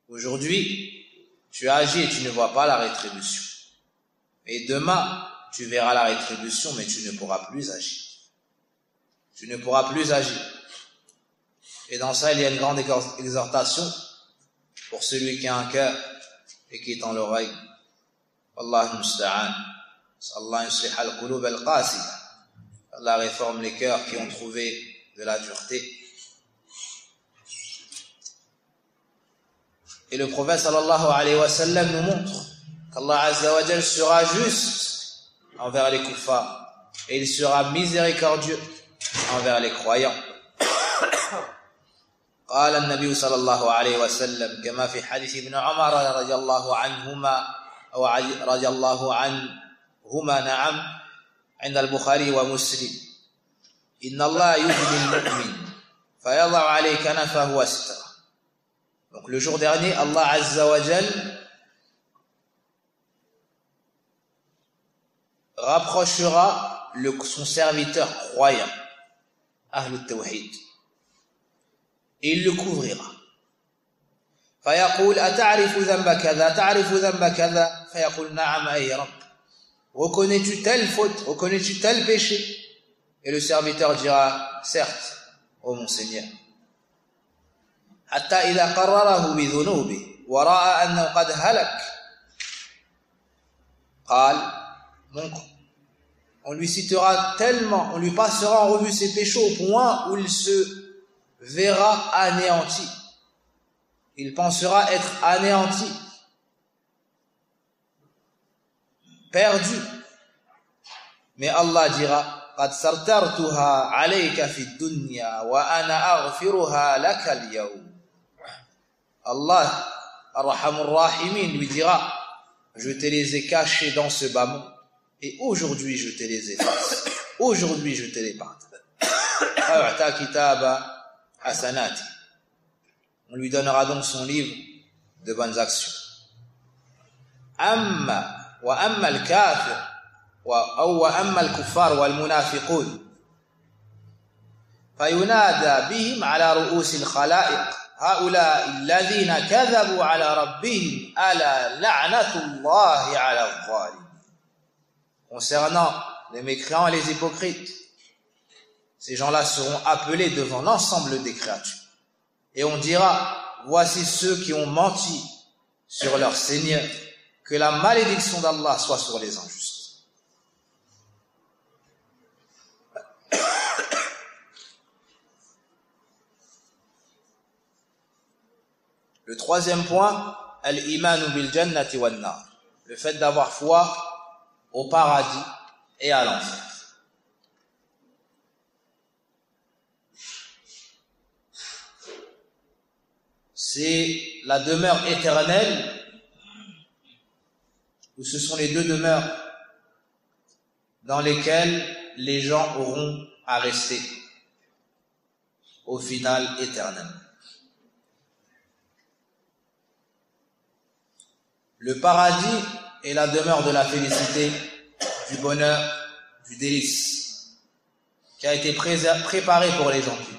aujourd'hui, tu agis et tu ne vois pas la rétribution. Et demain, tu verras la rétribution, mais tu ne pourras plus agir. Tu ne pourras plus agir. Et dans ça, il y a une grande exhortation pour celui qui a un cœur et qui est en l'oreille. Wallahu musta'an. Allah yuslih al-qulub al-qasiya. Allah réforme les cœurs qui ont trouvé de la dureté. Et le prophète sallallahu alayhi wa sallam nous montre qu'Allah Azza wa Jal sera juste envers les kuffars et il sera miséricordieux envers les croyants. قال النبي صلى الله عليه وسلم كما في حديث ابن عمر رضي الله عنهما أو رضي الله عنهما نعم عند البخاري ومسلم إن الله يجزي المؤمن فيضع عليه كنفه وستره. Donc le jour dernier, Allah Azza wa Jal rapprochera son serviteur croyant, Ahlul Tawhid, et il le couvrira. فيقول أتعرف ذنب كذا تعرف ذنب كذا فيقول نعم أي رب reconnais-tu telle faute, reconnais-tu tel péché? Et le serviteur dira, certes, ô mon Seigneur. حتى إذا قرره بذنوبه ورأى أنه قد هلك قال on lui citera tellement, on lui passera en revue ses péchés au point où il se verra anéanti. Il pensera être anéanti, perdu. Mais Allah dira, قد سترتها عليك في الدنيا وأنا أغفرها لك اليوم. Allah, Ar-Rahmur Rahimin, lui dira, je te les ai cachés dans ce bas monde et aujourd'hui je te les efface. Aujourd'hui je te les pardonne. On lui donnera donc son livre de bonnes actions. وأما الكافر أو وأما الكفار والمنافقون فينادى بهم على رؤوس الخلائق هؤلاء الذين كذبوا على ربهم ألا لعنة الله على الظالمين. Concernant les mécréants et les hypocrites, ces gens-là seront appelés devant l'ensemble des créatures. Et on dira, voici ceux qui ont menti sur leur Seigneur, que la malédiction d'Allah soit sur les injustes. Le troisième point, al-imanu bil jannati wan nar, le fait d'avoir foi au paradis et à l'enfer. C'est la demeure éternelle, où ce sont les deux demeures dans lesquelles les gens auront à rester au final éternellement. Le paradis est la demeure de la félicité, du bonheur, du délice, qui a été préparé pour les gens pieux,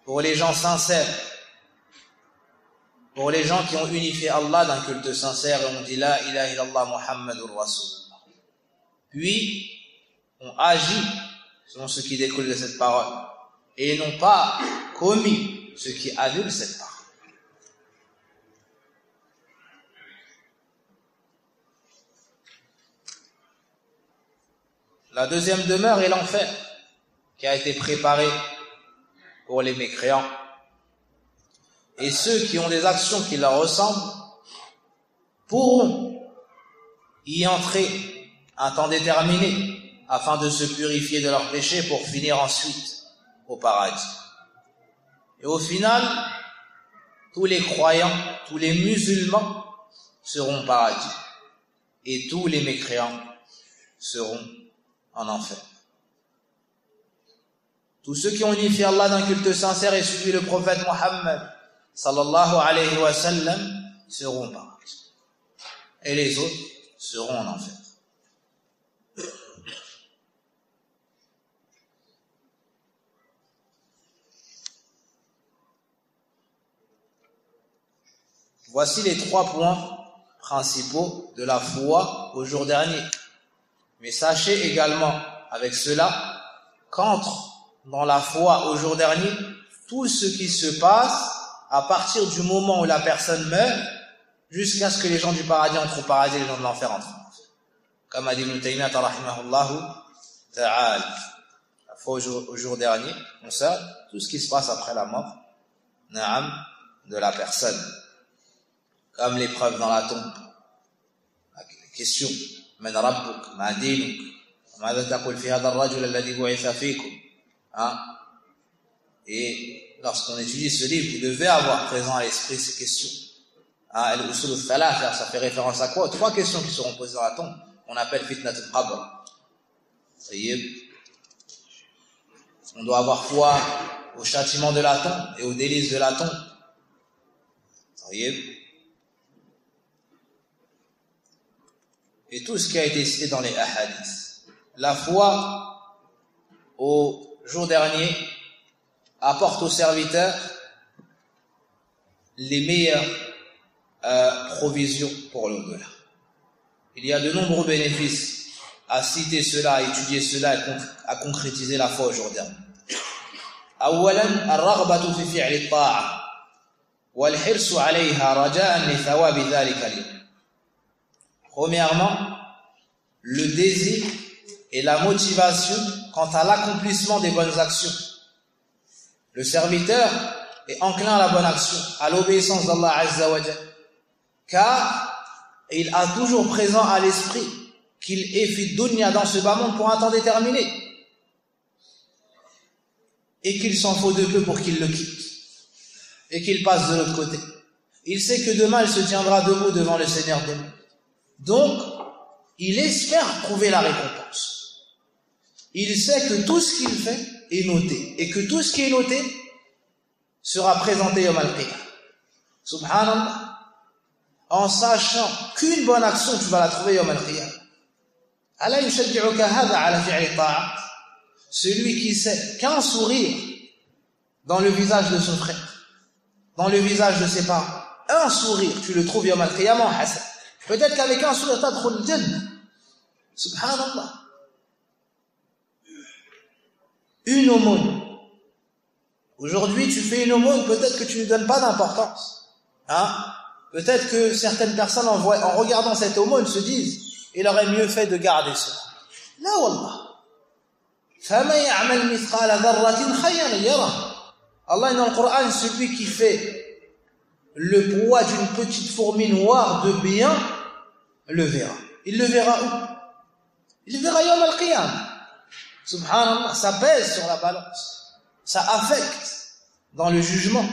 pour les gens sincères, pour les gens qui ont unifié Allah d'un culte sincère et ont dit La ilaha illallah Muhammadur Rasulullah. Puis, ont agi selon ce qui découle de cette parole et n'ont pas commis ce qui annule cette parole. La deuxième demeure est l'enfer, qui a été préparé pour les mécréants. Et ceux qui ont des actions qui leur ressemblent pourront y entrer un temps déterminé afin de se purifier de leurs péchés pour finir ensuite au paradis. Et au final, tous les croyants, tous les musulmans seront au paradis et tous les mécréants seront en enfer. Tous ceux qui ont unifié Allah d'un culte sincère et suivi le prophète Mohammed sallallahu alayhi wa sallam seront au paradis. Et les autres seront en enfer. Voici les 3 points principaux de la foi au jour dernier. Mais sachez également avec cela qu'entre dans la foi au jour dernier tout ce qui se passe à partir du moment où la personne meurt jusqu'à ce que les gens du paradis entrent au paradis et les gens de l'enfer entrent en enfer. Comme a dit Ibn Taymiyyah rahimahullahu ta'ala, la foi au jour dernier concerne tout ce qui se passe après la mort de la personne, comme l'épreuve dans la tombe, la question من ربك ما دينك وماذا تقول في هذا الرجل الذي بعث فيكم. Et lorsqu'on étudie ce livre, vous devez avoir présent à l'esprit ces questions. Al-Usul al-Thalatha, ça fait référence à quoi? 3 questions qui seront posées dans la tombe, on appelle fitnat al-qabr. On doit avoir foi au châtiment de la tombe et aux délices de la tombe. Et tout ce qui a été cité dans les hadiths. La foi au jour dernier apporte aux serviteurs les meilleures provisions pour l'au-delà. Il y a de nombreux bénéfices à citer cela, à étudier cela, à concrétiser la foi aujourd'hui. أولاً الرغبة في فعل الطاعة والحرص عليها رجاءً لثواب ذلك اليوم. Premièrement, le désir et la motivation quant à l'accomplissement des bonnes actions. Le serviteur est enclin à la bonne action, à l'obéissance d'Allah Azza wa Jal, car il a toujours présent à l'esprit qu'il est fi dunya dans ce bas monde pour un temps déterminé et qu'il s'en faut de peu pour qu'il le quitte et qu'il passe de l'autre côté. Il sait que demain il se tiendra debout devant le Seigneur des mondes. Donc, il espère trouver la récompense. Il sait que tout ce qu'il fait est noté et que tout ce qui est noté sera présenté yawm al-qiyamah. Subhanallah. En sachant qu'une bonne action, tu vas la trouver yawm al-qiyamah. Ala yushajji'uka hadha ala fi'li ta'at. Celui qui sait qu'un sourire dans le visage de son frère, dans le visage de ses parents, un sourire, tu le trouves yawm al-qiyamah en hasan. Peut-être qu'avec un sourire, tadkhul al-jannah. Subhanallah. Une aumône. Aujourd'hui, tu fais une aumône, peut-être que tu ne donnes pas d'importance. Peut-être que certaines personnes, en regardant cette aumône, se disent, il aurait mieux fait de garder cela. La wallah. فَمَنْ يَعْمَلْ مِثْقَالَ ذَرَّةٍ خَيْرًا يَرَهُ. Allah, dans le Coran, celui qui fait le poids d'une petite fourmi noire de bien, le verra. Il le verra où? Il le verra yawm al-qiyamah. Subhanallah, ça pèse sur la balance. Ça affecte dans le jugement.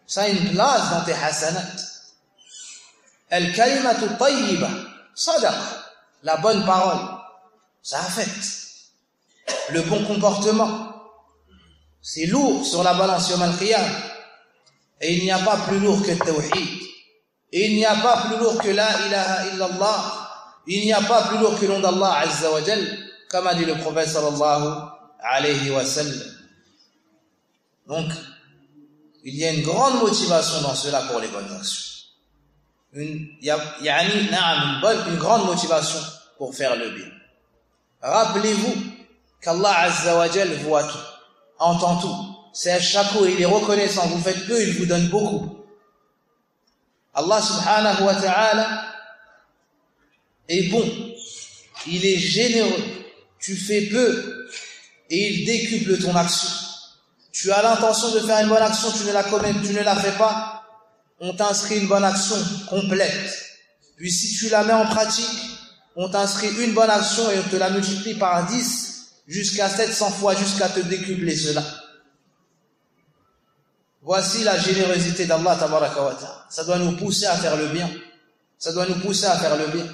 Ça a une place dans tes hasanat. Al-kalimatu tayyiba, sadaqa, la bonne parole, ça affecte. Le bon comportement, c'est lourd sur la balance yawm al-qiyamah. Et il n'y a pas plus lourd que le tawhid. Et il n'y a pas plus lourd que la ilaha illallah. Il n'y a pas plus lourd que le nom d'Allah Azza wa Jal, comme a dit le prophète sallallahu alayhi wa sallam. Donc, il y a une grande motivation dans cela pour les bonnes actions. Une grande motivation pour faire le bien. Rappelez-vous qu'Allah Azza wa Jal voit tout, entend tout. C'est Ash-Shakur, il est reconnaissant. Vous faites peu, il vous donne beaucoup. Allah subhanahu wa ta'ala est bon, il est généreux. Tu fais peu et il décuple ton action. Tu as l'intention de faire une bonne action, tu ne la fais pas, on t'inscrit une bonne action complète. Puis si tu la mets en pratique, on t'inscrit une bonne action et on te la multiplie par 10 jusqu'à 700 fois, jusqu'à te décupler cela. Voici la générosité d'Allah tabaraka wa ta'ala. Ça doit nous pousser à faire le bien. Ça doit nous pousser à faire le bien.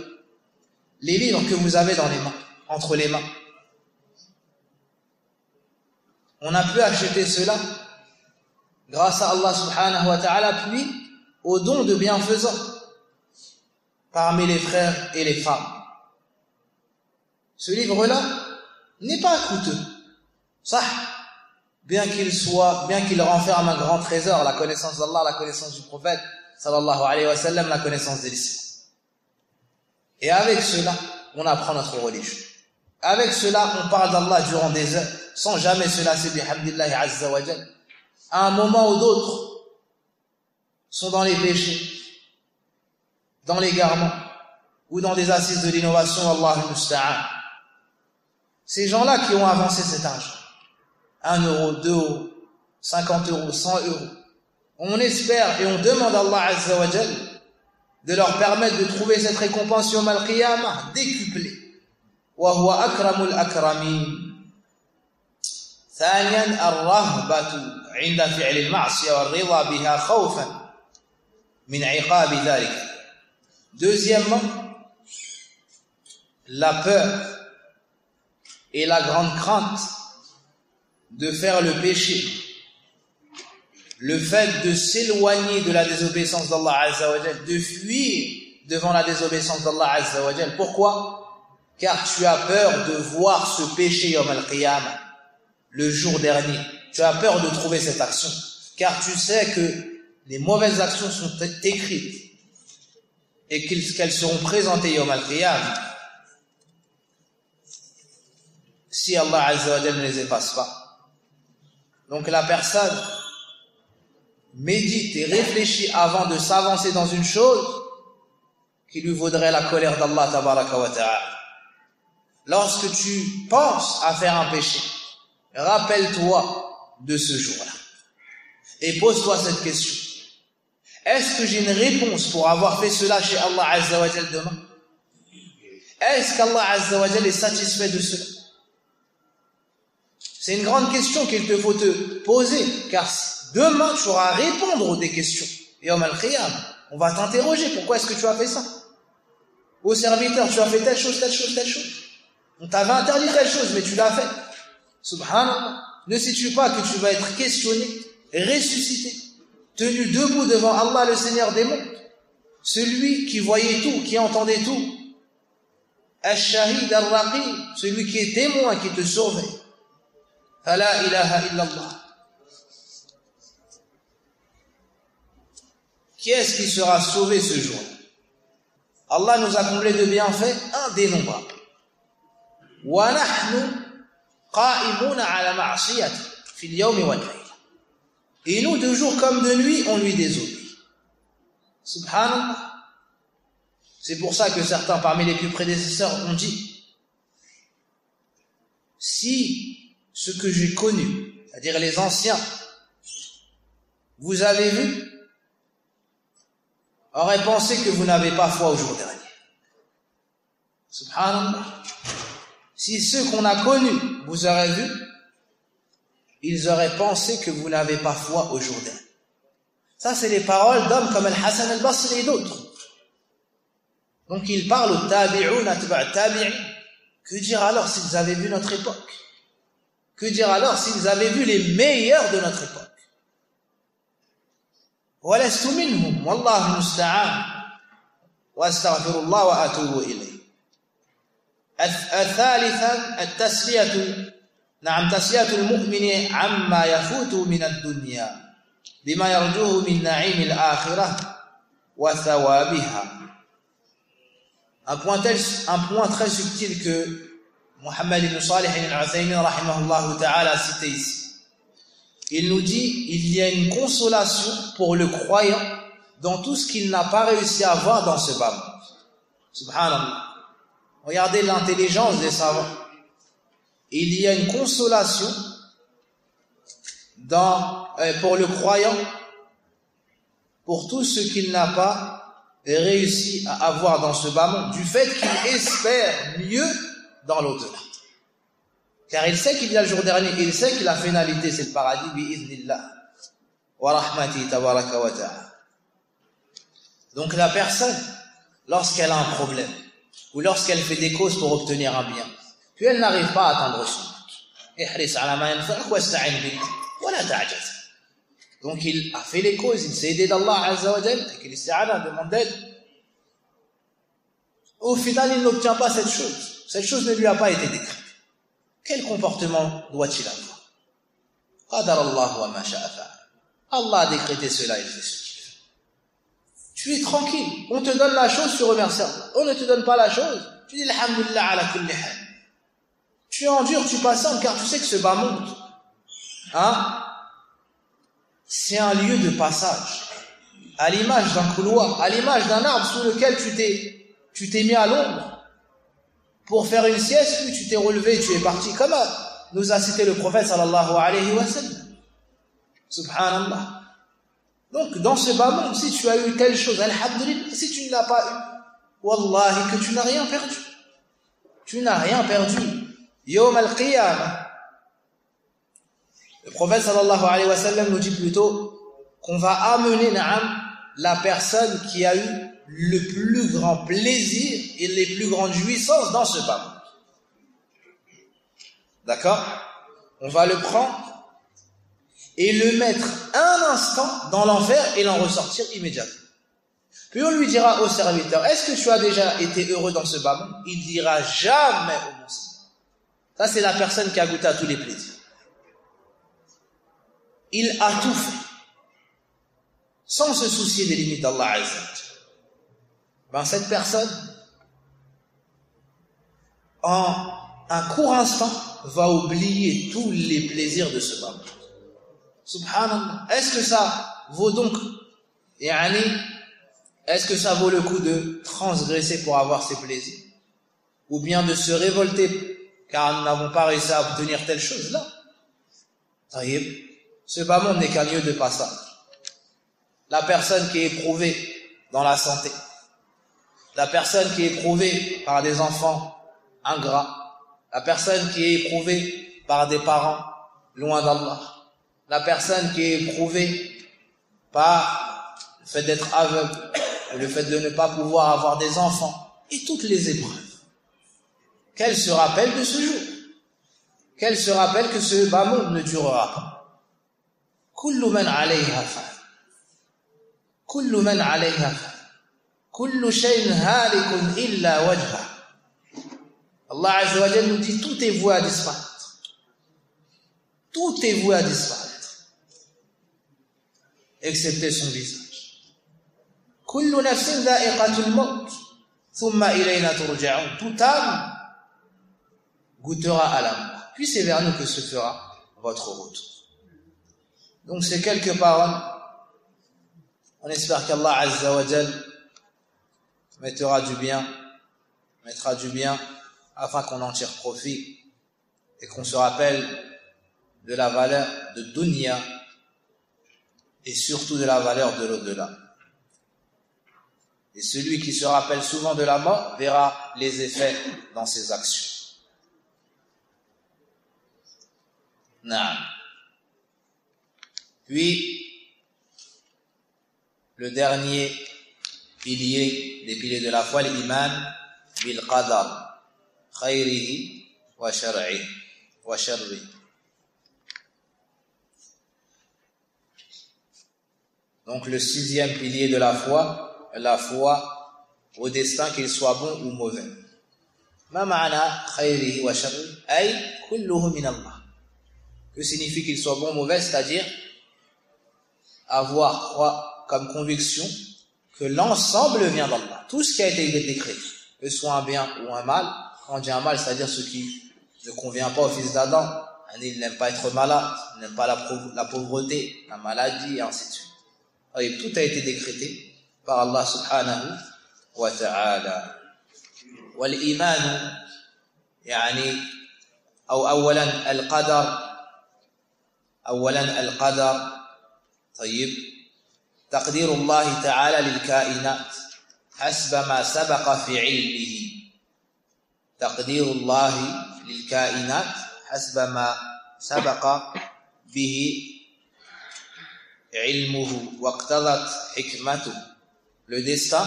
Les livres que vous avez dans les mains, entre les mains, on a pu acheter cela grâce à Allah subhanahu wa ta'ala, puis au don de bienfaisants parmi les frères et les femmes. Ce livre-là n'est pas coûteux. Ça, bien qu'il renferme un grand trésor, la connaissance d'Allah, la connaissance du prophète, sallallahu alayhi wa sallam, la connaissance de l'islam. Et avec cela, on apprend notre religion. Avec cela, on parle d'Allah durant des heures, sans jamais se lasser bihamdillahi azza wa jal. À un moment ou d'autre, sont dans les péchés, dans l'égarement, ou dans des assises de l'innovation, Allah al-musta'an. Ces gens-là qui ont avancé cet argent, 1 euro, 2 euros, 50 euros, 100 euros, on espère et on demande à Allah azza wa jal de leur permettre de trouver cette récompense yawm al-qiyamah décuplée. Wa huwa akramul akramin. ثانيا الرهبة عند فعل المعصية والرضا بها خوفا من عقاب ذلك. Deuxièmement, la peur et la grande crainte de faire le péché, le fait de s'éloigner de la désobéissance d'Allah Azza wa Jal, de fuir devant la désobéissance d'Allah Azza wa Jal. Pourquoi? Car tu as peur de voir ce péché yawm al-qiyamah, le jour dernier. Tu as peur de trouver cette action, car tu sais que les mauvaises actions sont écrites et qu'elles seront présentées yawm al-qiyam si Allah Azza wa Jalla ne les efface pas. Donc la personne médite et réfléchit avant de s'avancer dans une chose qui lui vaudrait la colère d'Allah tabaraka wa ta'ala. Lorsque tu penses à faire un péché, rappelle-toi de ce jour-là et pose-toi cette question: est-ce que j'ai une réponse pour avoir fait cela chez Allah Azza wa Jalla demain? Est-ce qu'Allah Azza wa Jalla est satisfait de cela? C'est une grande question qu'il te faut te poser, car demain tu auras à répondre des questions. Et Yawm al-Qiyam, on va t'interroger: pourquoi est-ce que tu as fait ça? Ô serviteur, tu as fait telle chose, telle chose, telle chose. On t'avait interdit telle chose, mais tu l'as fait. Subhanallah. Ne sais-tu pas que tu vas être questionné, ressuscité, tenu debout devant Allah, le Seigneur des mondes, celui qui voyait tout, qui entendait tout, Al-Shahid Al-Raqib, celui qui est témoin, qui te surveille. Fala ilaha illallah. Qui est-ce qui sera sauvé ce jour? Allah nous a comblé de bienfaits indénombrables. Wa nahnu qa'imuna ala ma'siyati fil yawmi wal layla. Et nous, de jour comme de nuit, on lui désobéit. Subhanallah. C'est pour ça que certains parmi les plus prédécesseurs ont dit: si ce que j'ai connu, c'est-à-dire les anciens, vous avez vu, auraient pensé que vous n'avez pas foi au jour dernier. Subhanallah. Si ceux qu'on a connus vous auraient vu, ils auraient pensé que vous n'avez pas foi au jour dernier. Ça, c'est les paroles d'hommes comme Al-Hassan al-Basri et d'autres. Donc ils parlent aux tabi'un, atba' tabi'in. Que dire alors s'ils avaient vu notre époque? Que dire alors s'ils avaient vu les meilleurs de notre époque? وَلَسْتُ مِنْهُمْ وَاللَّهُ الْمُسْتَعَانُ وَأَسْتَغْفِرُ اللَّهَ وَأَتُوبُ إِلَيْهِ. الثالثا تسلية المؤمن عما يفوت من الدنيا بما يرجوه من نعيم الآخرة وثوابها. Un point très subtil que Muhammad ibn Salih al-Uthaymin rahimahullah ta'ala a cité ici. Il nous dit: il y a une consolation pour le croyant dans tout ce qu'il n'a pas réussi à voir dans ce bas monde. Subhanallah. Regardez l'intelligence des savants. Il y a une consolation pour le croyant pour tout ce qu'il n'a pas réussi à avoir dans ce bas monde, du fait qu'il espère mieux dans l'au-delà. Car il sait qu'il y a le jour dernier, il sait que la finalité c'est le paradis, bi'idhnillah wa rahmati tabaraka wa ta'ala. Donc la personne, lorsqu'elle a un problème, ou lorsqu'elle fait des causes pour obtenir un bien, puis elle n'arrive pas à atteindre son but, ihris ala ma yanfa'uk wasta'in billah wa la ta'jaz. Donc il a fait les causes, il s'est aidé d'Allah Azza wa Jalla, et qu'il isti'ana, demande d'aide. Au final, il n'obtient pas cette chose. Cette chose ne lui a pas été décrite. Quel comportement doit-il avoir? Qadar Allah wa ma sha'a fa'al. Allah a décrété cela, il fait ce qu'il fait. Tu es tranquille. On te donne la chose, tu remercies Allah. On ne te donne pas la chose, tu dis alhamdulillah ala kulli hal. Tu endures, tu patientes, car tu sais que ce bas monde, c'est un lieu de passage, à l'image d'un couloir, à l'image d'un arbre sous lequel tu t'es mis à l'ombre pour faire une sieste, puis tu t'es relevé, tu es parti, comme nous a cité le prophète sallallahu alayhi wa sallam. Subhanallah. Donc dans ce bas monde, si tu as eu telle chose, alhamdulillah, si tu ne l'as pas eu, wallahi que tu n'as rien perdu. Tu n'as rien perdu. Yawm al-Qiyamah, le prophète sallallahu alayhi wa sallam nous dit plutôt qu'on va amener la personne qui a eu le plus grand plaisir et les plus grandes jouissances dans ce bas monde. D'accord? On va le prendre et le mettre un instant dans l'enfer et l'en ressortir immédiatement. Puis on lui dira au serviteur: est-ce que tu as déjà été heureux dans ce bas monde? Il dira: jamais au mon Seigneur. Ça, c'est la personne qui a goûté à tous les plaisirs. Il a tout fait sans se soucier des limites d'Allah Azza wa Jalla. cette personne, en un court instant, va oublier tous les plaisirs de ce bas monde. Subhanallah. Est-ce que ça vaut donc, est-ce que ça vaut le coup de transgresser pour avoir ces plaisirs? Ou bien de se révolter car nous n'avons pas réussi à obtenir telle chose? Là, ce bas monde n'est qu'un lieu de passage. La personne qui est éprouvée dans la santé, la personne qui est éprouvée par des enfants ingrats, la personne qui est éprouvée par des parents loin d'Allah, la personne qui est éprouvée par le fait d'être aveugle, le fait de ne pas pouvoir avoir des enfants, et toutes les épreuves, qu'elle se rappelle de ce jour, qu'elle se rappelle que ce bas monde ne durera pas. Kullu man alayha fan, kullu man alayha fan, kullu shay'in halikun illa wajha. Allah Azza wa Jalla nous dit, tout est voué à disparaître. Tout est voué à disparaître, excepté son visage. Kullu nafsin dha'iqatul maut, thumma ilayna turja'un. Toute âme goûtera à la mort, puis c'est vers nous que se fera votre retour. Donc ces quelques paroles, on espère qu'Allah Azza wa Jalla mettra du bien afin qu'on en tire profit et qu'on se rappelle de la valeur de dunya et surtout de la valeur de l'au-delà. Et celui qui se rappelle souvent de la mort verra les effets dans ses actions. Naam. Puis, le dernier pilier des piliers de la foi, l'iman bil qadar. خيره وشرعه وشره. Donc le sixième pilier de la foi au destin, qu'il soit bon ou mauvais. ما معنى خيره وشره؟ أي كله من الله. Que signifie qu'il soit bon ou mauvais? C'est-à-dire avoir comme conviction que l'ensemble vient d'Allah. Tout ce qui a été décrété, que ce soit un bien ou un mal. Quand on dit un mal, c'est-à-dire ce qui ne convient pas au fils d'Adam. Il n'aime pas être malade, il n'aime pas la pauvreté, la maladie, et ainsi de suite. Et tout a été décrété par Allah subhanahu wa ta'ala. والإيمان يعني أولا القدر طيب تقدير الله تعالى للكائنات حسب ما سبق في علمه. تقدير الله للكائنات حسب ما سبق به علمه واقتضت حكمته. Le destin,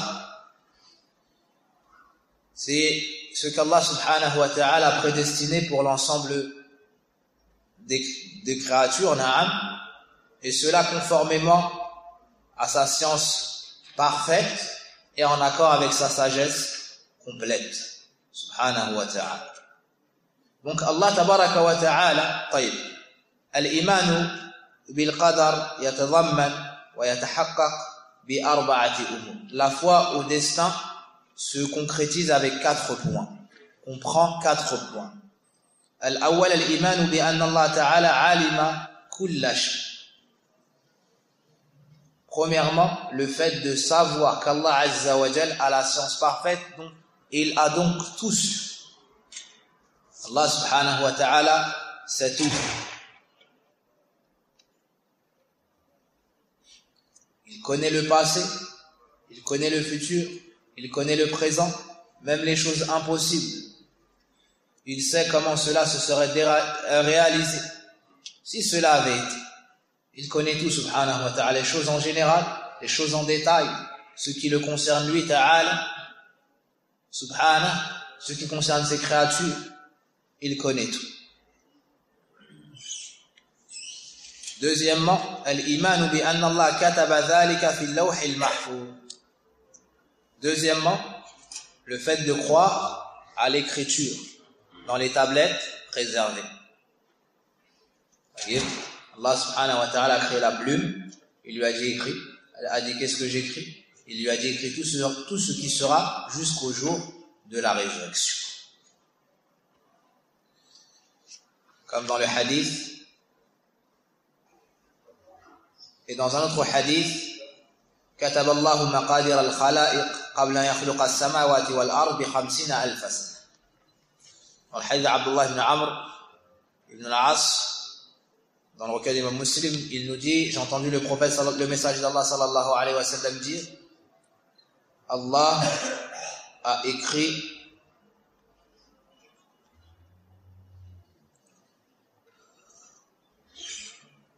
c'est ce qu'Allah subhanahu wa ta'ala a prédestiné pour l'ensemble des créatures, na'am, et cela conformément à sa science parfaite et en accord avec sa sagesse complète. Subhanahu wa ta'ala. Donc Allah tabaraka wa ta'ala, طيب, الإيمان بالقدر يتضمن ويتحقق بأربعة أمور. La foi au destin se concrétise avec 4 points. On prend 4 points. الأول الإيمان بأن الله تعالى علم كل شيء. Premièrement, le fait de savoir qu'Allah Azza wa Jal a la science parfaite, donc il a donc tout su. Allah subhanahu wa ta'ala sait tout. Il connaît le passé, il connaît le futur, il connaît le présent, même les choses impossibles. Il sait comment cela se serait réalisé si cela avait été. Il connaît tout subhanahu wa ta'ala, les choses en général, les choses en détail, ce qui le concerne lui ta'ala, subhanahu, ce qui concerne ses créatures, il connaît tout. Deuxièmement, al-iman bi anna Allah kataba dhalika fi al-lawh al-mahfuz. Deuxièmement, le fait de croire à l'écriture dans les tablettes préservées. Allah subhanahu wa ta'ala a créé la plume, il lui a dit écrit, elle a dit qu'est-ce que j'écris? Il lui a décrit tout ce qui sera jusqu'au jour de la résurrection. Comme dans le hadith, et dans un autre hadith, كتب الله مقادير الخلائق قبل أن يخلق السماوات والأرض ب50,000 سنة. Dans le hadith d'Abdullah ibn Amr ibn al-As, dans le recueil d'Imam Muslim, il nous dit, j'ai entendu le prophète, le messager d'Allah sallallahu alayhi wa sallam dire, Allah a écrit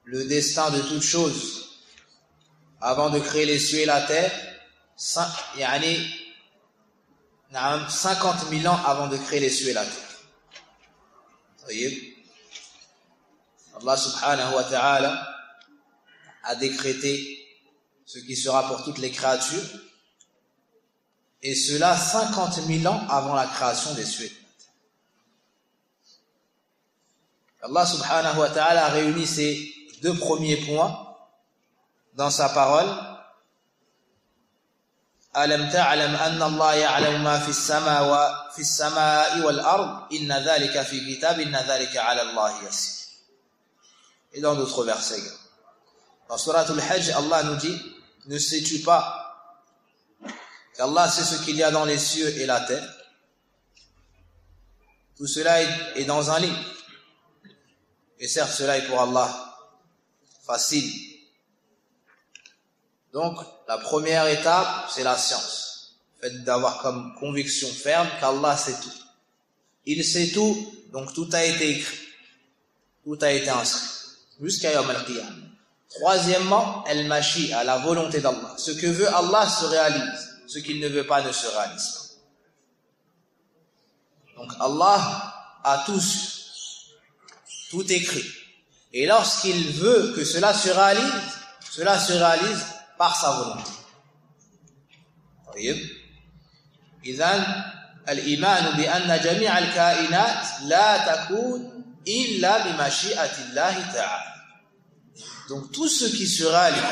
le destin de toutes choses avant de créer les cieux et la terre, 50 000 ans avant de créer les cieux et la terre. Voyez, Allah subhanahu wa ta'ala a décrété ce qui sera pour toutes les créatures, et cela 50 000 ans avant la création des cieux et de la terre. Allah subhanahu wa ta'ala a réuni ces deux premiers points dans sa parole. Alam ta'lam anna Allah ya'lamu ma fi as-samaa'i wal ard inna dhalika fi kitab inna dhalika 'ala Allah yasir. Et dans d'autres versets. Dans Surat al-Hajj, Allah nous dit, ne sais-tu pas qu'Allah sait ce qu'il y a dans les cieux et la terre? Tout cela est dans un livre. Et certes, cela est pour Allah facile. Donc, la première étape, c'est la science. Le fait d'avoir comme conviction ferme qu'Allah sait tout. Il sait tout, donc tout a été écrit. Tout a été inscrit. Jusqu'à Yawm al-Qiyamah. Troisièmement, al-mashi, à la volonté d'Allah. Ce que veut Allah se réalise. Ce qu'il ne veut pas ne se réalise pas. Donc, Allah a tout écrit. Et lorsqu'il veut que cela se réalise par sa volonté. طيب. إذن الإيمان بأن جميع الكائنات لا تكون إلا بمشيئة الله تعالى. Donc tout ce qui se réalise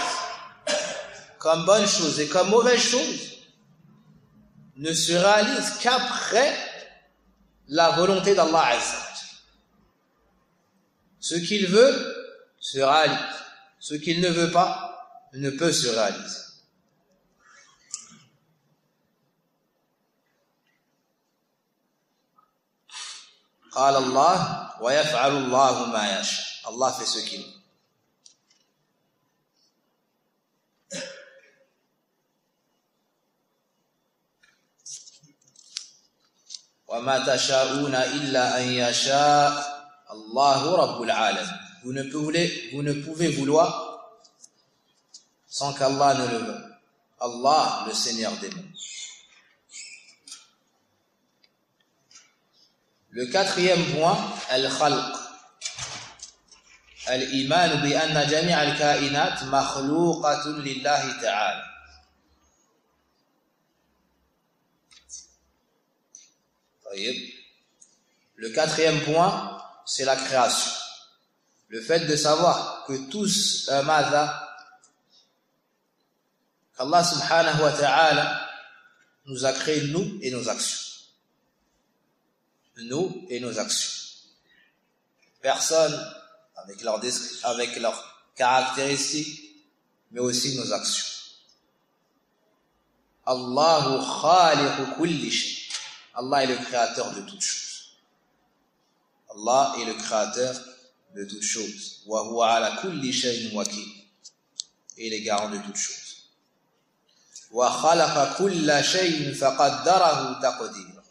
comme bonne chose et comme mauvaise chose ne se réalise qu'après la volonté d'Allah Azza wa Jalla. Ce qu'il veut se réalise. Ce qu'il ne veut pas ne peut se réaliser. قال الله ويفعل الله ما يشاء. Allah fait ce qu'il veut. وما تشاءون إلا أن يشاء الله رب العالمين. Vous ne pouvez vouloir sans qu'Allah ne le veuille. Allah, le Seigneur des mondes. Le quatrième point, al-khalq. Al-iman bi anna jami' al-kainat makhluqatun lillahi ta'ala. Le quatrième point, c'est la création. Le fait de savoir que tous, qu'Allah subhanahu wa ta'ala nous a créé nous et nos actions. Nous et nos actions. Personne avec leurs caractéristiques, mais aussi nos actions. Allahu khaliqu kulli shay. Allah est le créateur de toutes choses. Allah est le créateur de toutes choses. Wa huwa ala kulli shay'in wakil. Et il est garant de toutes choses. Wa khalaqa kulla shay'in faqaddarahu taqdira.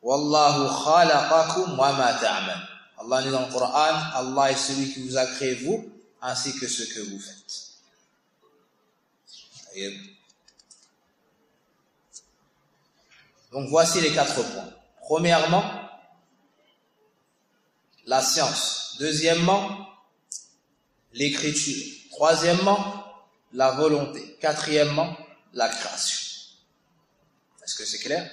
Wallahu khalaqakum wa ma ta'mal. Allah dit dans le Coran, Allah est celui qui vous a créé vous, ainsi que ce que vous faites. Donc voici les 4 points. Premièrement, la science. Deuxièmement, l'écriture. Troisièmement, la volonté. Quatrièmement, la création. Est-ce que c'est clair?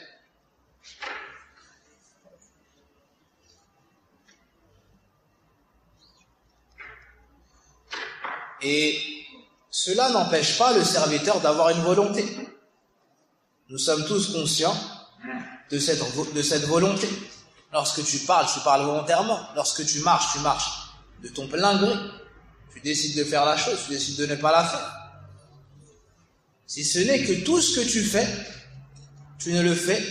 Et cela n'empêche pas le serviteur d'avoir une volonté. Nous sommes tous conscients de cette volonté. Lorsque tu parles volontairement. Lorsque tu marches de ton plein gré. Tu décides de faire la chose, tu décides de ne pas la faire. Si ce n'est que tout ce que tu fais, tu ne le fais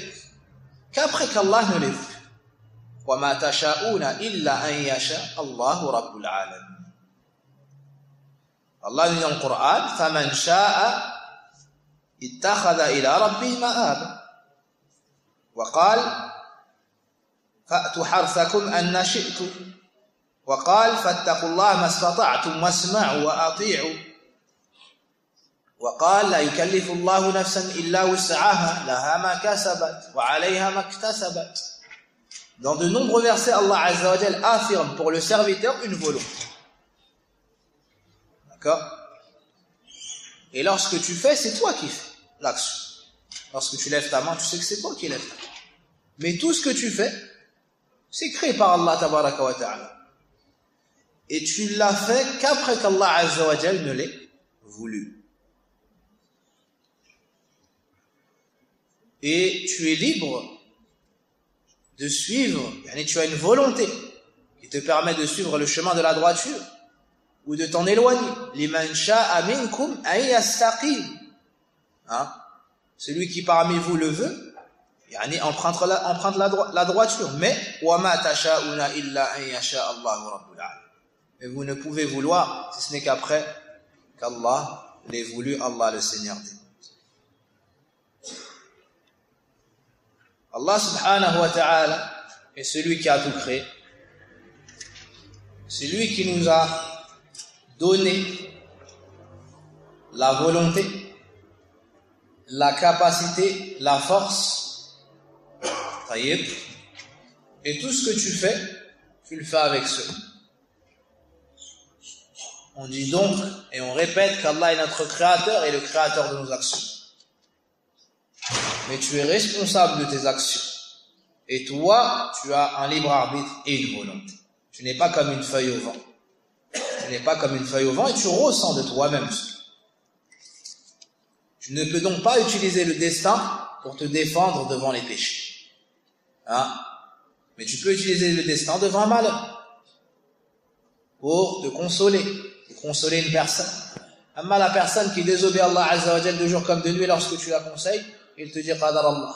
qu'après qu'Allah ne l'ait fait. وَمَا تَشَاءُونَ إِلَّا أَن يَشَاءَ اللَّهُ رَبُّ الْعَالَمِينَ. Allah dit dans le Coran, فَمَنْ شَاءَ اتَّخَذَ إِلَى رَبِّهِ مَآبًا. وقال فأتوا حرثكم أن شئتم وقال فاتقوا الله ما استطعتم واسمعوا وأطيعوا وقال لا يكلف الله نفسا إلا وسعها لها ما كسبت وعليها ما اكتسبت. Dans de nombreux versets, Allah Azza wa Jal affirme pour le serviteur une volonté. D'accord? Et lorsque tu fais, c'est toi qui fais l'action. Lorsque tu lèves ta main, tu sais que c'est toi qui lèves ta main. Mais tout ce que tu fais, c'est créé par Allah tabaraka wa ta'ala. Et tu l'as fait qu'après qu'Allah Azza wa Jal ne l'ait voulu. Et tu es libre de suivre, tu as une volonté qui te permet de suivre le chemin de la droiture ou de t'en éloigner. Liman sha'a minkum ay yastaqim. Celui qui parmi vous le veut, emprunte la droiture. Mais وَمَا تَشَاءُونَ إِلَّا أَن يَشَاءَ اللَّهُ رَبُّ الْعَالَمِينَ. Mais vous ne pouvez vouloir, si ce n'est qu'après qu'Allah l'ait voulu, Allah le Seigneur des mondes. Allah subhanahu wa ta'ala est celui qui a tout créé. C'est lui qui nous a donné la volonté, la capacité, la force. Et tout ce que tu fais, tu le fais avec cela. On dit donc et on répète qu'Allah est notre créateur et le créateur de nos actions. Mais tu es responsable de tes actions. Et toi, tu as un libre arbitre et une volonté. Tu n'es pas comme une feuille au vent. Tu n'es pas comme une feuille au vent et tu ressens de toi-même cela. Tu ne peux donc pas utiliser le destin pour te défendre devant les péchés. Mais tu peux utiliser le destin devant un malheur. Pour te consoler une personne. Amma la personne qui désobéit à Allah Azza wa Jal de jour comme de nuit, lorsque tu la conseilles, il te dit qadar Allah.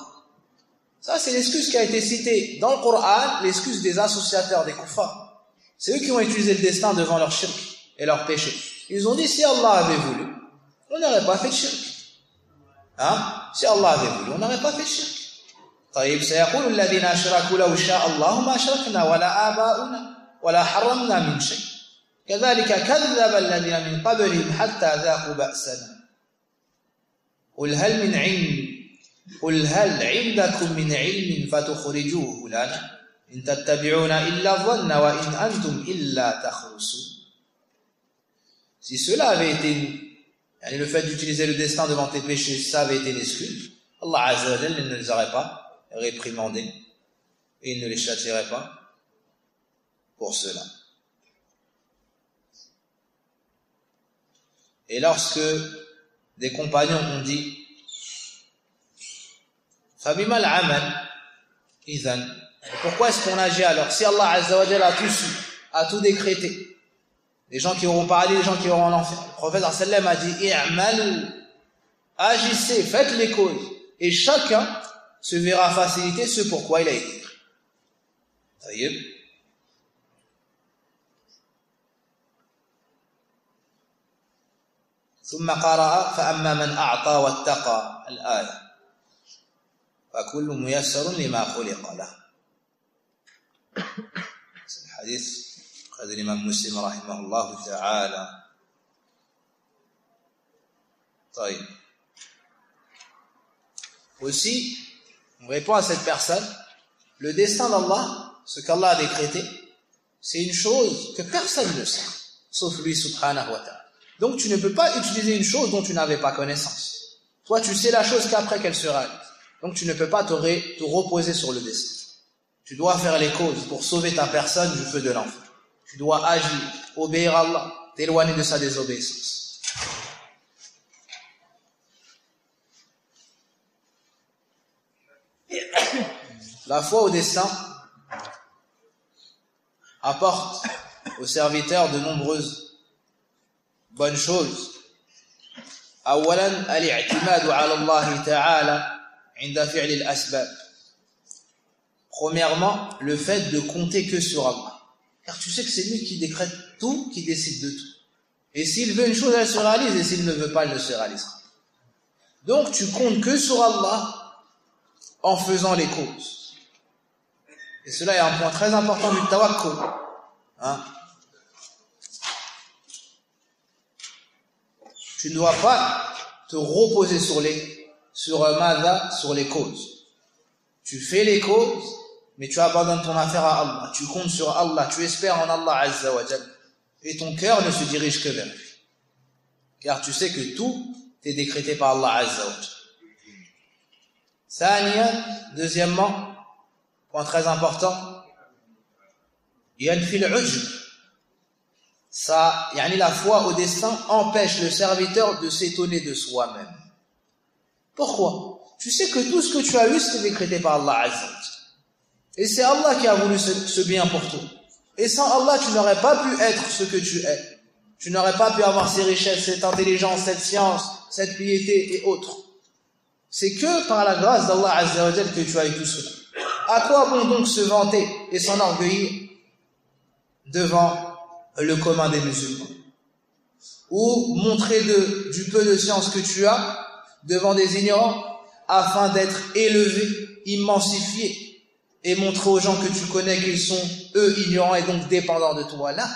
Ça, c'est l'excuse qui a été citée dans le Coran, l'excuse des associateurs, des kuffars. C'est eux qui ont utilisé le destin devant leur shirk et leur péché. Ils ont dit, si Allah avait voulu, on n'aurait pas fait de shirk. Si Allah avait voulu, on n'aurait pas fait de shirk. طيب سيقول الذين أشركوا لو شاء الله ما أشركنا ولا آباؤنا ولا حرمنا من شيء كذلك كذب الذين من قبلهم حتى ذاقوا بأسنا قل هل عندكم من علم فتخرجوه لنا إن تتبعون إلا الظن وإن أنتم إلا تخرصون. Si cela avait été le fait d'utiliser le destin devant tes péchés, ça avait été l'excuse, Allah Azza wa Jalla ne les aurait pas réprimandés et il ne les châtierait pas pour cela. Et lorsque des compagnons ont dit فَبِمَا الْعَمَلْ إِذَنْ, pourquoi est-ce qu'on agit alors? Si Allah Azza wa Jalla a tout su, a tout décrété, les gens qui auront paradis, les gens qui auront en enfer. Le prophète sallam a dit i'malu, agissez, faites les causes, et chacun se verra faciliter ce pourquoi il a été écrit. طيب. ثم قرأ فأما من أعطى واتقى الآية فكل ميسر لما خلق له. C'est le hadith de l'imam Muslim rahimahullah ta'ala. طيب. Aussi, on répond à cette personne, le destin d'Allah, ce qu'Allah a décrété, c'est une chose que personne ne sait, sauf lui subhanahu wa ta'ala. Donc tu ne peux pas utiliser une chose dont tu n'avais pas connaissance. Toi, tu sais la chose qu'après qu'elle se réalise. Donc tu ne peux pas te reposer sur le destin. Tu dois faire les causes pour sauver ta personne du feu de l'enfer. Tu dois agir, obéir à Allah, t'éloigner de sa désobéissance. La foi au destin apporte aux serviteurs de nombreuses bonnes choses. أولاً الاعتماد على الله تعالى عند فعل الأسباب. Premièrement, le fait de compter que sur Allah. Car tu sais que c'est lui qui décrète tout, qui décide de tout. Et s'il veut une chose, elle se réalise, et s'il ne veut pas, elle ne se réalisera. Donc tu comptes que sur Allah en faisant les causes. Et cela est un point très important du tawakkul. Tu ne dois pas te reposer sur les causes. Tu fais les causes, mais tu abandonnes ton affaire à Allah. Tu comptes sur Allah, tu espères en Allah Azza wa Jal. Et ton cœur ne se dirige que vers lui. Car tu sais que tout est décrété par Allah Azza wa Jal. Thaniyan, deuxièmement, point très important, yanfi al-ujb. Ça, la foi au destin empêche le serviteur de s'étonner de soi-même. Pourquoi? Tu sais que tout ce que tu as eu, c'est décrété par Allah Azza wa Jal. Et c'est Allah qui a voulu ce bien pour toi. Et sans Allah, tu n'aurais pas pu être ce que tu es. Tu n'aurais pas pu avoir ces richesses, cette intelligence, cette science, cette piété et autres. C'est que par la grâce d'Allah Azza wa Jal que tu as eu tout cela. À quoi bon donc se vanter et s'enorgueillir devant le commun des musulmans? Ou montrer du peu de science que tu as devant des ignorants afin d'être élevé, immensifié et montrer aux gens que tu connais qu'ils sont eux ignorants et donc dépendants de toi. Là,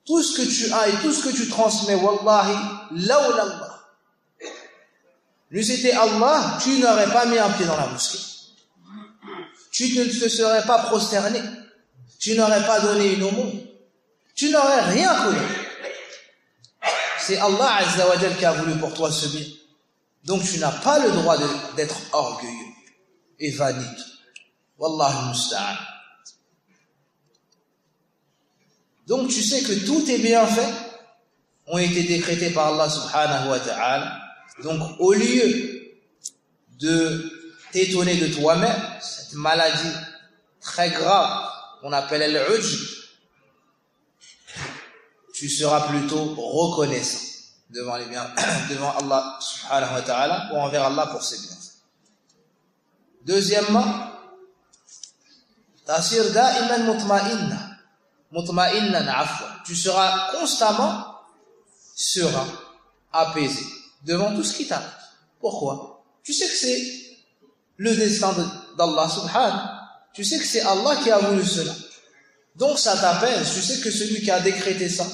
tout ce que tu as et tout ce que tu transmets, wallahi, lawla Allah. Lui c'était Allah, tu n'aurais pas mis un pied dans la mosquée. Tu ne te serais pas prosterné. Tu n'aurais pas donné une aumône. Tu n'aurais rien connu. C'est Allah Azza wa Jal qui a voulu pour toi ce bien. Donc tu n'as pas le droit d'être orgueilleux et vaniteux. Wallahu musta'an. Donc tu sais que tous tes bienfaits ont été décrétés par Allah subhanahu wa ta'ala. Donc au lieu de t'étonner de toi-même, cette maladie très grave qu'on appelle al-ujb, tu seras plutôt reconnaissant devant Allah subhanahu wa ta'ala ou envers Allah pour ses bienfaits. Deuxièmement, tasir da'iman mutma'innan afwa. Tu seras constamment serein, apaisé devant tout ce qui t'arrive. Pourquoi? Tu sais que c'est le destin d'Allah subhanahu. Tu sais que c'est Allah qui a voulu cela. Donc ça t'apaise. Tu sais que celui qui a décrété ça,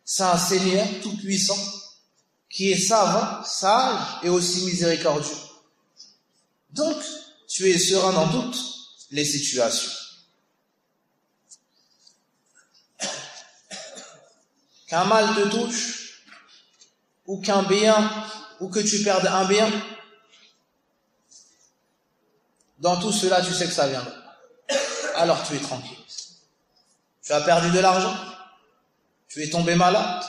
c'est un Seigneur tout-puissant, qui est savant, sage et aussi miséricordieux. Donc, tu es serein dans toutes les situations. Qu'un mal te touche, ou qu'un bien, ou que tu perdes un bien, dans tout cela, tu sais que ça viendra. Alors tu es tranquille. Tu as perdu de l'argent, tu es tombé malade,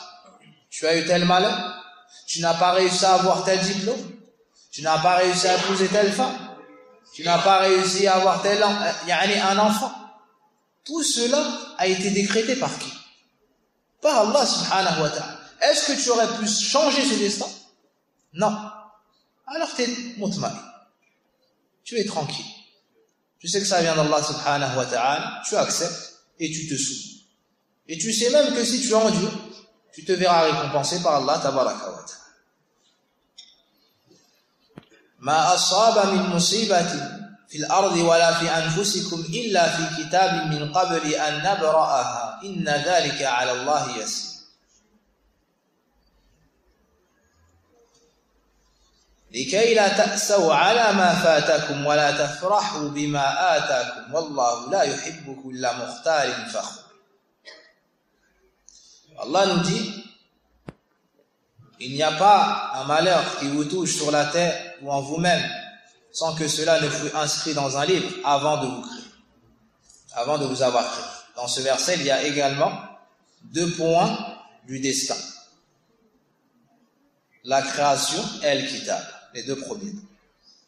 tu as eu tel malheur, tu n'as pas réussi à avoir tel diplôme, tu n'as pas réussi à épouser telle femme, tu n'as pas réussi à avoir un enfant. Tout cela a été décrété par qui? Par Allah subhanahu wa ta'ala. Est-ce que tu aurais pu changer ce destin? Non. Alors tu es mutmaïn. Tu es tranquille. Tu sais que ça vient d'Allah subhanahu wa ta'ala, tu acceptes et tu te soumets. Et tu sais même que si tu endures, tu te verras récompensé par Allah tabaraka wa ta'ala. ما أصاب من مصيبة في الأرض ولا في أنفسكم إلا في كتاب من قبل أن نبرأها إن ذلك على الله يسير. لكي لا تأسوا على ما فاتكم ولا تفرحوا بما آتاكم والله لا يحب كل مختال فخور. Allah nous dit, il n'y a pas un malheur qui vous touche sur la terre ou en vous-même sans que cela ne fût inscrit dans un livre avant de vous créer, avant de vous avoir créé. Dans ce verset, il y a également 2 points du destin. La création et le kitab, les 2 premiers.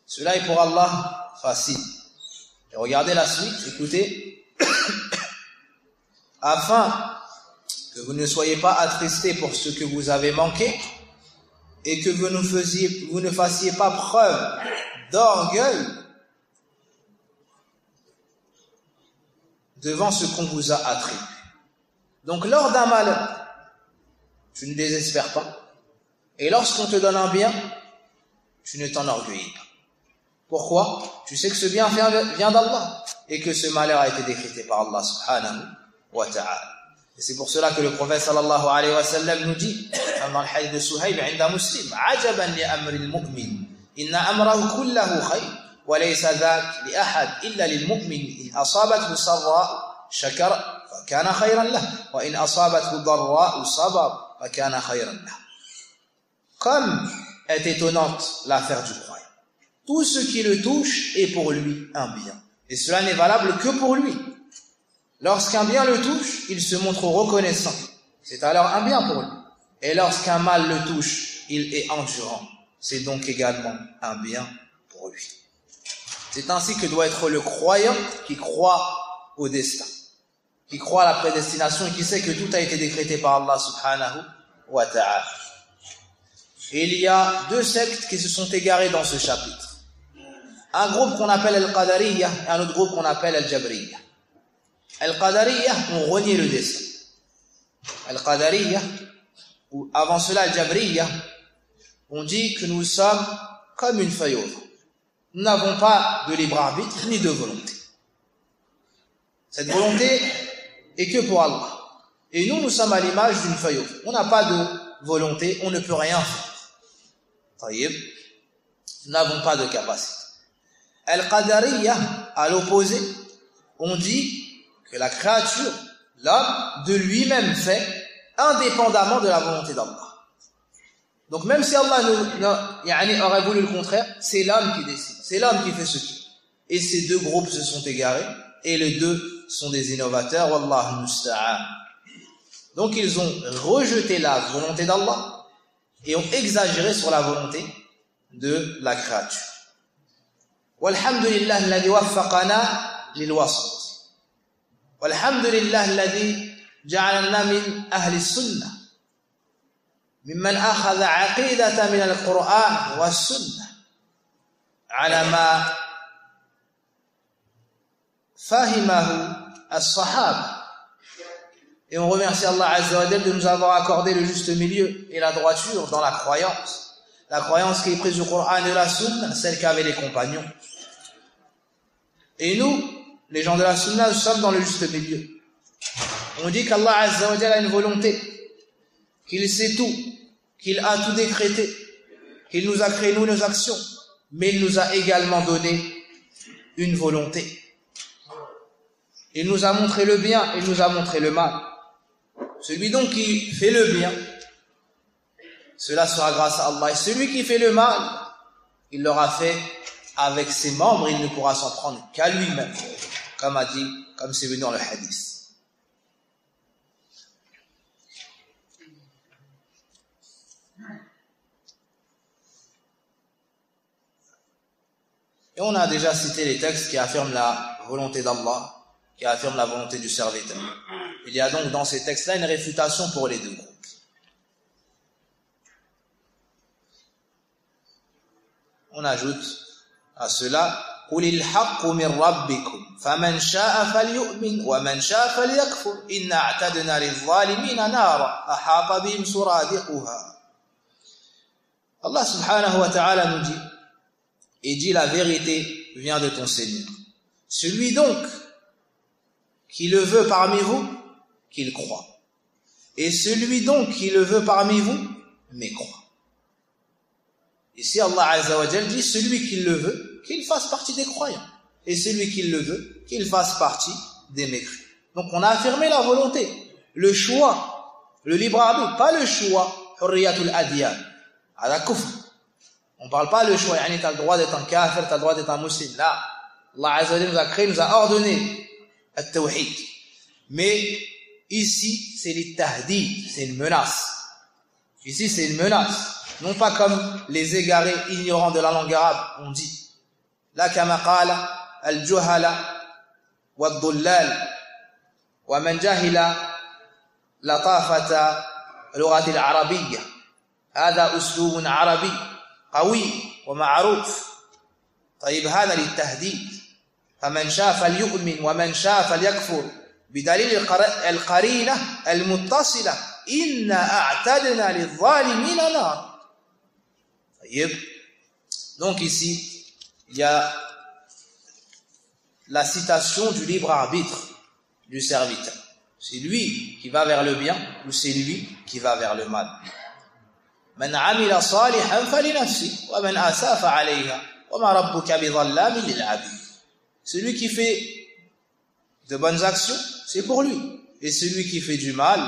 Cela est pour Allah facile. Et regardez la suite, écoutez. Afin que vous ne soyez pas attristés pour ce que vous avez manqué et que vous ne fassiez pas preuve d'orgueil devant ce qu'on vous a attribué. Donc lors d'un malheur, tu ne désespères pas. Et lorsqu'on te donne un bien, tu ne t'enorgueillis pas. Pourquoi? Tu sais que ce bien vient d'Allah et que ce malheur a été décrété par Allah subhanahu wa ta'ala. Et c'est pour cela que le prophète sallallahu alayhi wa sallam nous dit, dans le hadith de Suhayb, عند مسلم, عجبا لأمر المؤمن, إن أمره كله خير, وليس ذاك لأحد إلا للمؤمن, إن أصابته سراء شكر فكان خيرا له, وإن أصابته ضراء صبر فكان خيرا له. Comme est étonnante l'affaire du croyant. Tout ce qui le touche est pour lui un bien. Et cela n'est valable que pour lui. Lorsqu'un bien le touche, il se montre reconnaissant. C'est alors un bien pour lui. Et lorsqu'un mal le touche, il est endurant. C'est donc également un bien pour lui. C'est ainsi que doit être le croyant qui croit au destin, qui croit à la prédestination et qui sait que tout a été décrété par Allah subhanahu wa ta'ala. Et il y a deux sectes qui se sont égarées dans ce chapitre. Un groupe qu'on appelle Al-Qadariyya et un autre groupe qu'on appelle Al-Jabriyya. Al-Qadariyya ont renié le destin. Al-Qadariyya, ou avant cela Al-Jabriyya, on dit que nous sommes comme une feuille au vent. Nous n'avons pas de libre arbitre ni de volonté. Cette volonté est que pour Allah. Et nous sommes à l'image d'une feuille au vent. On n'a pas de volonté, on ne peut rien faire. Nous n'avons pas de capacité. Al-Qadariyya, à l'opposé, on dit que la créature, l'homme, de lui-même fait, indépendamment de la volonté d'Allah. Donc même si Allah aurait voulu le contraire, c'est l'homme qui décide, c'est l'homme qui fait ce qu'il veut. Et ces deux groupes se sont égarés, et les deux sont des innovateurs, Wallahu musta'an. Donc ils ont rejeté la volonté d'Allah, et ont exagéré sur la volonté de la créature. Walhamdulillah alladhi waffaqana lilwasat. Walhamdulillah alladhi ja'alna min ahli sunnah. ممن أخذ عقيدة من القرآن والسنة على ما فهمه الصحابة. Et on remercie Allah Azza wa Jalla de nous avoir accordé le juste milieu et la droiture dans la croyance. La croyance qui est prise du Coran et de la Sunna, celle qu'avaient les compagnons. Et nous, les gens de la Sunna, nous sommes dans le juste milieu. On dit qu'Allah Azza wa Jalla a une volonté, qu'il sait tout, qu'il a tout décrété, qu'il nous a créé nous nos actions, mais il nous a également donné une volonté. Il nous a montré le bien, il nous a montré le mal. Celui donc qui fait le bien, cela sera grâce à Allah. Et celui qui fait le mal, il l'aura fait avec ses membres, il ne pourra s'en prendre qu'à lui-même, comme c'est venu dans le hadith. Et on a déjà cité les textes qui affirment la volonté d'Allah, qui affirment la volonté du serviteur. Il y a donc dans ces textes-là une réfutation pour les deux groupes. On ajoute à cela قُلِ الْحَقُّ مِنْ رَبِّكُمْ فَمَنْ شَاءَ فَلْيُؤْمِنْ وَمَنْ شَاءَ فَلْيَكْفُرْ إِنَّا أَعْتَدْنَا لِلظَّالِمِينَ نَارًا أَحَاطَ بِهِمْ سُرَادِقُهَا. Allah subhanahu wa ta'ala nous dit, et dit la vérité vient de ton Seigneur. Celui donc qui le veut parmi vous, qu'il croit. Et celui donc qui le veut parmi vous, mécroit. Ici Allah Azza wa Jalla dit celui qui le veut, qu'il fasse partie des croyants. Et celui qui le veut, qu'il fasse partie des mécréants. Donc on a affirmé la volonté, le choix, le libre arbitre, pas le choix, hurriyatul adyan, à la kufr. On ne parle pas le choix, tu as le droit d'être un kafir, tu as le droit d'être un musulman. Là, Allah Azza wa Jalla nous a créé, nous a ordonné at-tawhid. Mais ici, c'est les tahdid, c'est une menace. Ici, c'est une menace. Non pas comme les égarés ignorants de la langue arabe, on dit. Là, kama qala الجهل والضلال ومن جهل لطافة لغة العربية. هذا أسلوب عربي قوي ومعروف. طيب هذا للتهديد، فمن شاء فليؤمن ومن شاء فليكفر بدليل القرينة المتصلة إنا أعتدنا للظالمين نار. طيب donc ici il y a la citation du libre arbitre du serviteur. C'est lui qui va vers le bien ou c'est lui qui va vers le mal. من عمل صالحا فلنفسه ومن أساء فعليها وما ربك بظلام للعبيد. Celui qui fait de bonnes actions, c'est pour lui. Et celui qui fait du mal,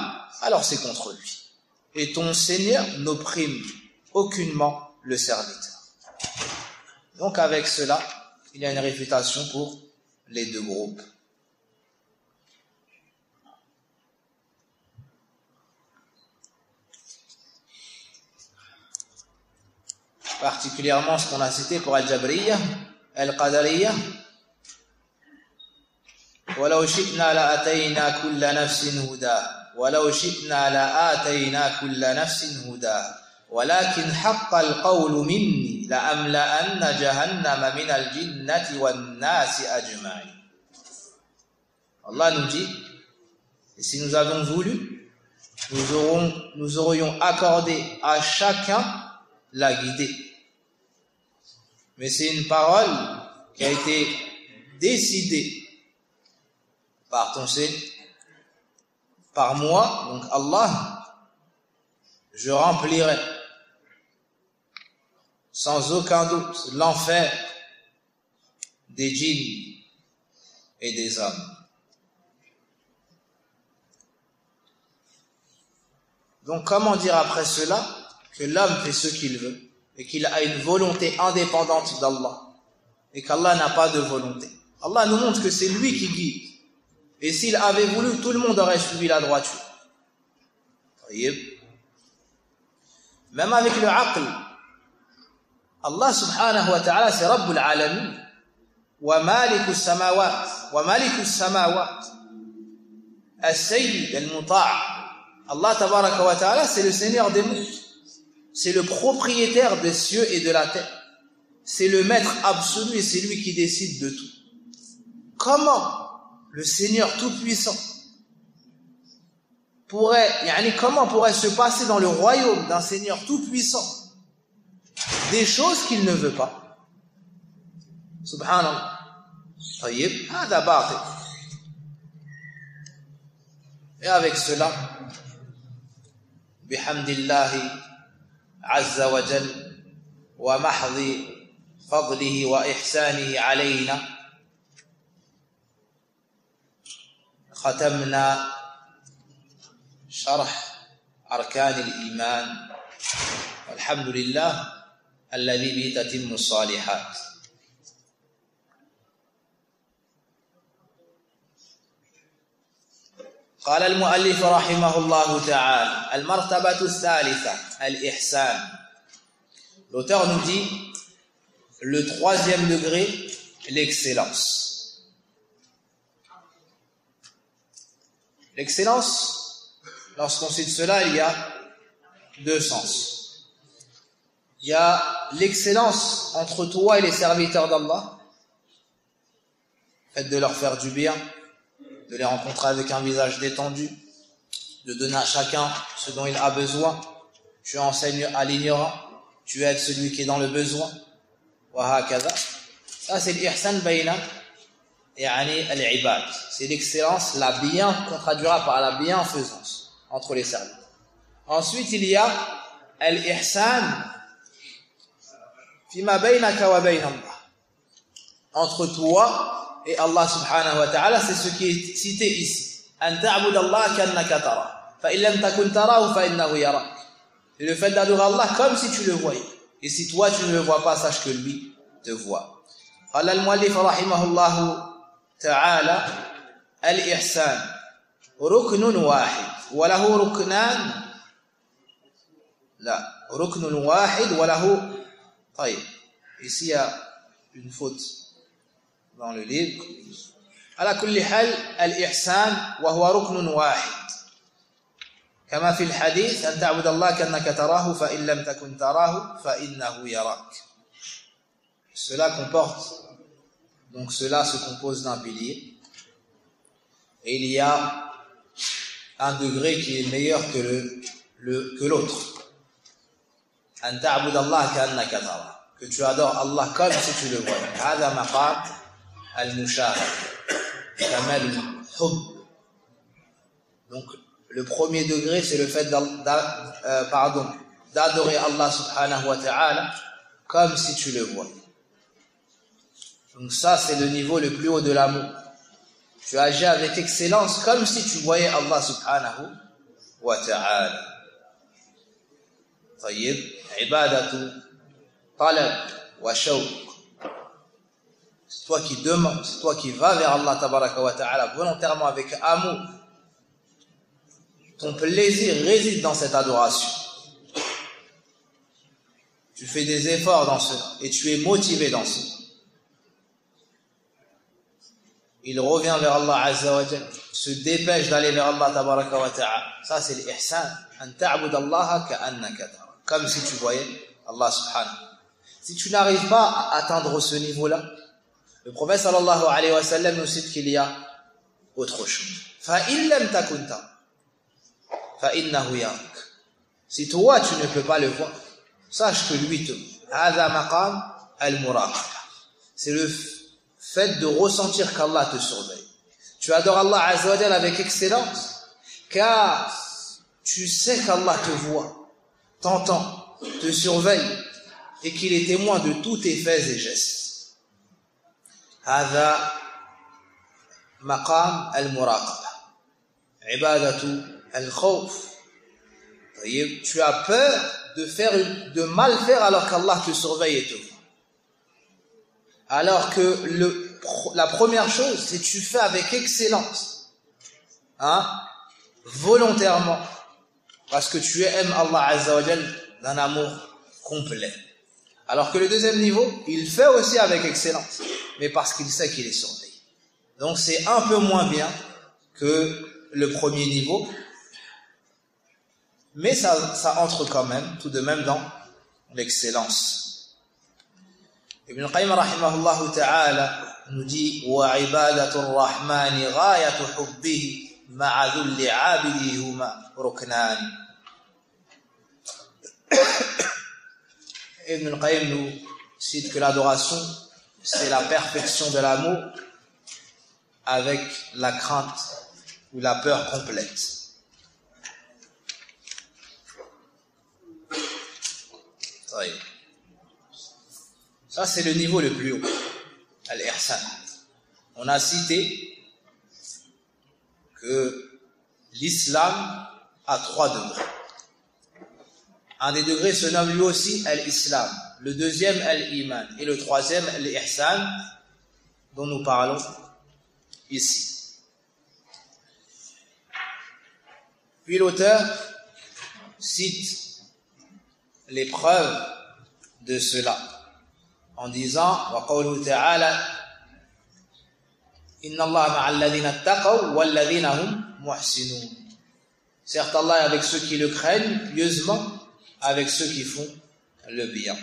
alors c'est contre lui. Et ton Seigneur n'opprime aucunement le serviteur. Donc avec cela, il y a une réfutation pour les deux groupes. Particulièrement ce qu'on a cité pour Al-Jabriyya, Al-Qadariyya. ولو شئنا لآتينا كل نفس هداها ولو شئنا لآتينا كل نفس هداها ولكن حق القول مني لأملأن جهنم من الجنة والناس أجمعين. Allah nous dit, et si nous avions voulu, nous aurions accordé à chacun la guidée. Mais c'est une parole qui a été décidée par ton Seigneur, par moi, donc Allah, je remplirai sans aucun doute l'enfer des djinns et des hommes. Donc comment dire après cela que l'homme fait ce qu'il veut et qu'il a une volonté indépendante d'Allah et qu'Allah n'a pas de volonté? Allah nous montre que c'est lui qui guide. Et s'il avait voulu, tout le monde aurait suivi la droiture. Même avec le aql, Allah subhanahu wa ta'ala c'est Rabbul Alamin wa Malikus Samawat wa Malikus Samawat As-Sayyid Al-Muta'. Allah tabaraka wa ta'ala c'est le Seigneur des mondes, c'est le propriétaire des cieux et de la terre, c'est le maître absolu et c'est lui qui décide de tout. Comment le Seigneur Tout-Puissant comment pourrait se passer dans le royaume d'un Seigneur Tout-Puissant des choses qu'il ne veut pas? Subhanallah. Tayyib, hada batil. Et avec cela, bihamdillahi azza wa jal wa mahdhi fadlihi wa ihsanihi alayna ختمنا شرح أركان الإيمان والحمد لله الذي به تتم الصالحات. قال المؤلف رحمه الله تعالى المرتبة الثالثة الإحسان. L'auteur nous dit le troisième degré, l'excellence. L'excellence, lorsqu'on cite cela, il y a deux sens. Il y a l'excellence entre toi et les serviteurs d'Allah, le fait de leur faire du bien, de les rencontrer avec un visage détendu, de donner à chacun ce dont il a besoin. Tu enseignes à l'ignorant, tu aides celui qui est dans le besoin. Wa hakaza. Ça c'est l'ihsan bayna al-ibad. C'est l'excellence, la bien, qu'on traduira par la bienfaisance entre les serviteurs. Ensuite, il y a al-ihsan fima baynaka wa bayna Allah. Entre toi et Allah subhanahu wa ta'ala, c'est ce qui est cité ici. An ta'bud Allah ka'annaka tara. Fa in lam takun tarahu fa innahu yarak. C'est le fait d'adorer Allah comme si tu le voyais. Et si toi tu ne le vois pas, sache que lui te voit. قال المؤلف رحمه الله تعالى الإحسان ركن واحد وله ركنان لا ركن واحد وله طيب ici il y a une faute dans le livre. على كل حال الإحسان وهو ركن واحد كما في الحديث أن تعبد الله كأنك تراه فإن لم تكن تراه فإنه يراك. Cela se compose d'un pilier et il y a un degré qui est meilleur que l'autre. أن تعبد الله كأنك تراه, que tu adores Allah comme si tu le vois. هذا مقام المشاهدة كمال الحب. Donc le premier degré, c'est le fait d'adorer Allah subhanahu wa ta'ala comme si tu le vois. Donc ça, c'est le niveau le plus haut de l'amour. Tu agis avec excellence comme si tu voyais Allah subhanahu wa ta'ala. طيب, عبادة طلب وشوق. C'est toi qui demandes, c'est toi qui vas vers Allah tabaraka wa ta'ala volontairement avec amour. Ton plaisir réside dans cette adoration. Tu fais des efforts dans cela et tu es motivé dans cela. Il revient vers Allah Azza wa Jalla, se dépêche d'aller vers Allah tabaraka wa ta'ala. Ça, c'est l'ihsan. An ta'bud Allah ka'annaka tara, comme si tu voyais Allah subhanahu. Si tu n'arrives pas à atteindre ce niveau-là, le prophète sallallahu alayhi wa sallam nous cite qu'il y a autre chose. Fa'in lam takun tara fa'innahu yarak. Si toi tu ne peux pas le voir, sache que lui te voit. Hadha maqam al-muraqaba. C'est le fait de ressentir qu'Allah te surveille. Tu adores Allah Azza wa Jalla avec excellence, car tu sais qu'Allah te voit, t'entend, te surveille, et qu'il est témoin de tous tes faits et gestes. هذا مقام المراقبة. عبادة الخوف. Tu as peur de mal faire alors qu'Allah te surveille et te voit. Alors que la première chose, c'est que tu fais avec excellence, volontairement, parce que tu aimes Allah Azza wa Jalla d'un amour complet. Alors que le deuxième niveau, il fait aussi avec excellence, mais parce qu'il sait qu'il est surveillé. Donc c'est un peu moins bien que le premier niveau, mais ça entre quand même, tout de même, dans l'excellence. Ibn Qayyim rahimahullah ta'ala nous dit wa ibadatu ar-rahman ghayatu hubbihi ma'a dhulli 'abdihi huma ruknan. Ibn Qayyim nous cite que l'adoration, c'est la perfection de l'amour avec la crainte ou la peur complète. Ça, c'est le niveau le plus haut, al-ihsan. On a cité que l'islam a 3 degrés. Un des degrés se nomme lui aussi al-islam, le deuxième al-iman et le troisième al-ihsan dont nous parlons ici. Puis l'auteur cite les preuves de cela en disant wa qawluhu ta'ala inna Allah ma'al ladhina ittaqaw wal ladhina hum muhsinun. Certes, Allah est avec ceux qui le craignent pieusement, avec ceux qui font le bien.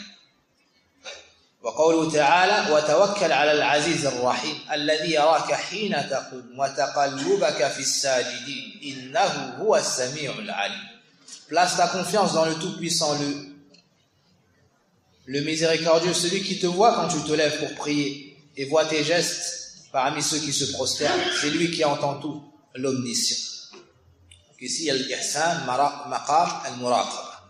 Wa qawluhu ta'ala wa tawakkal 'ala al-'aziz ar-rahim alladhi yaraka hina taqum wa taqallubaka fi as-sajidin innahu huwa as-sami'ul 'alim. Place ta confiance dans le Tout-Puissant, le miséricordieux, celui qui te voit quand tu te lèves pour prier et voit tes gestes parmi ceux qui se prosternent. C'est lui qui entend tout, l'omniscient. Donc ici, il y a l'ihsan, maqam al-muraqaba,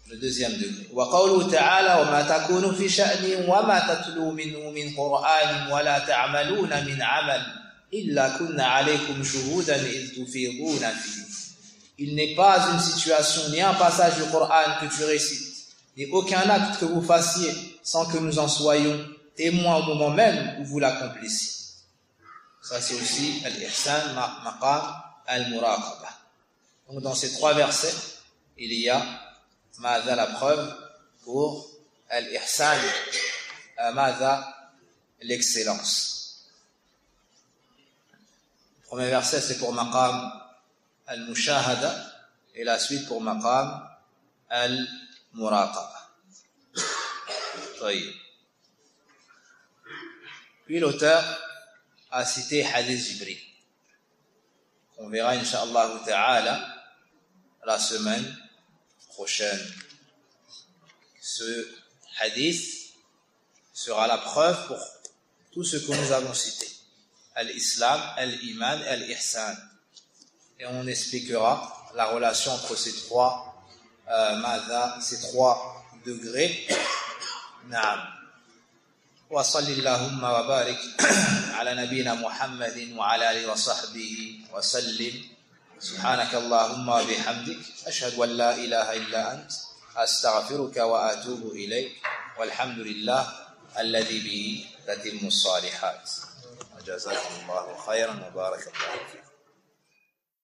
le deuxième degré. Wa qawluhu ta'ala wa ma takunu fi sha'nin wa ma tatlu minhu min qur'anin wa la ta'maluna min 'amal illa kunna 'alaykum shuhudan idh tufiduna fihi. Il n'est pas une situation ni un passage du Coran que tu récites, ni aucun acte que vous fassiez sans que nous en soyons témoins au moment même où vous l'accomplissiez. Ça, c'est aussi al-ihsan, maqam al-muraqaba. Donc dans ces 3 versets, il y a la preuve pour al-ihsan, l'excellence. Le premier verset, c'est pour maqam al-mushahada, et la suite pour maqam al-muraqaba. Puis l'auteur a cité Hadith Jibril. On verra, Inch'Allah ta'ala, la semaine prochaine. Ce hadith sera la preuve pour tout ce que nous avons cité. Al-Islam, Al-Iman, Al-Ihsan. Et on expliquera la relation entre ces trois degrés. Naam. Wa sallallahu wa barik ala nabina Muhammadin wa ala alihi wa sahbihi wa sallim. Subhanaka Allahumma wa bihamdik ashhadu an la ilaha illa ant astaghfiruka wa atubu ilayk walhamdulillah alladhi bihi tatimmu as-salihat. Jazakumullahu khairan wa barakallahu fikum.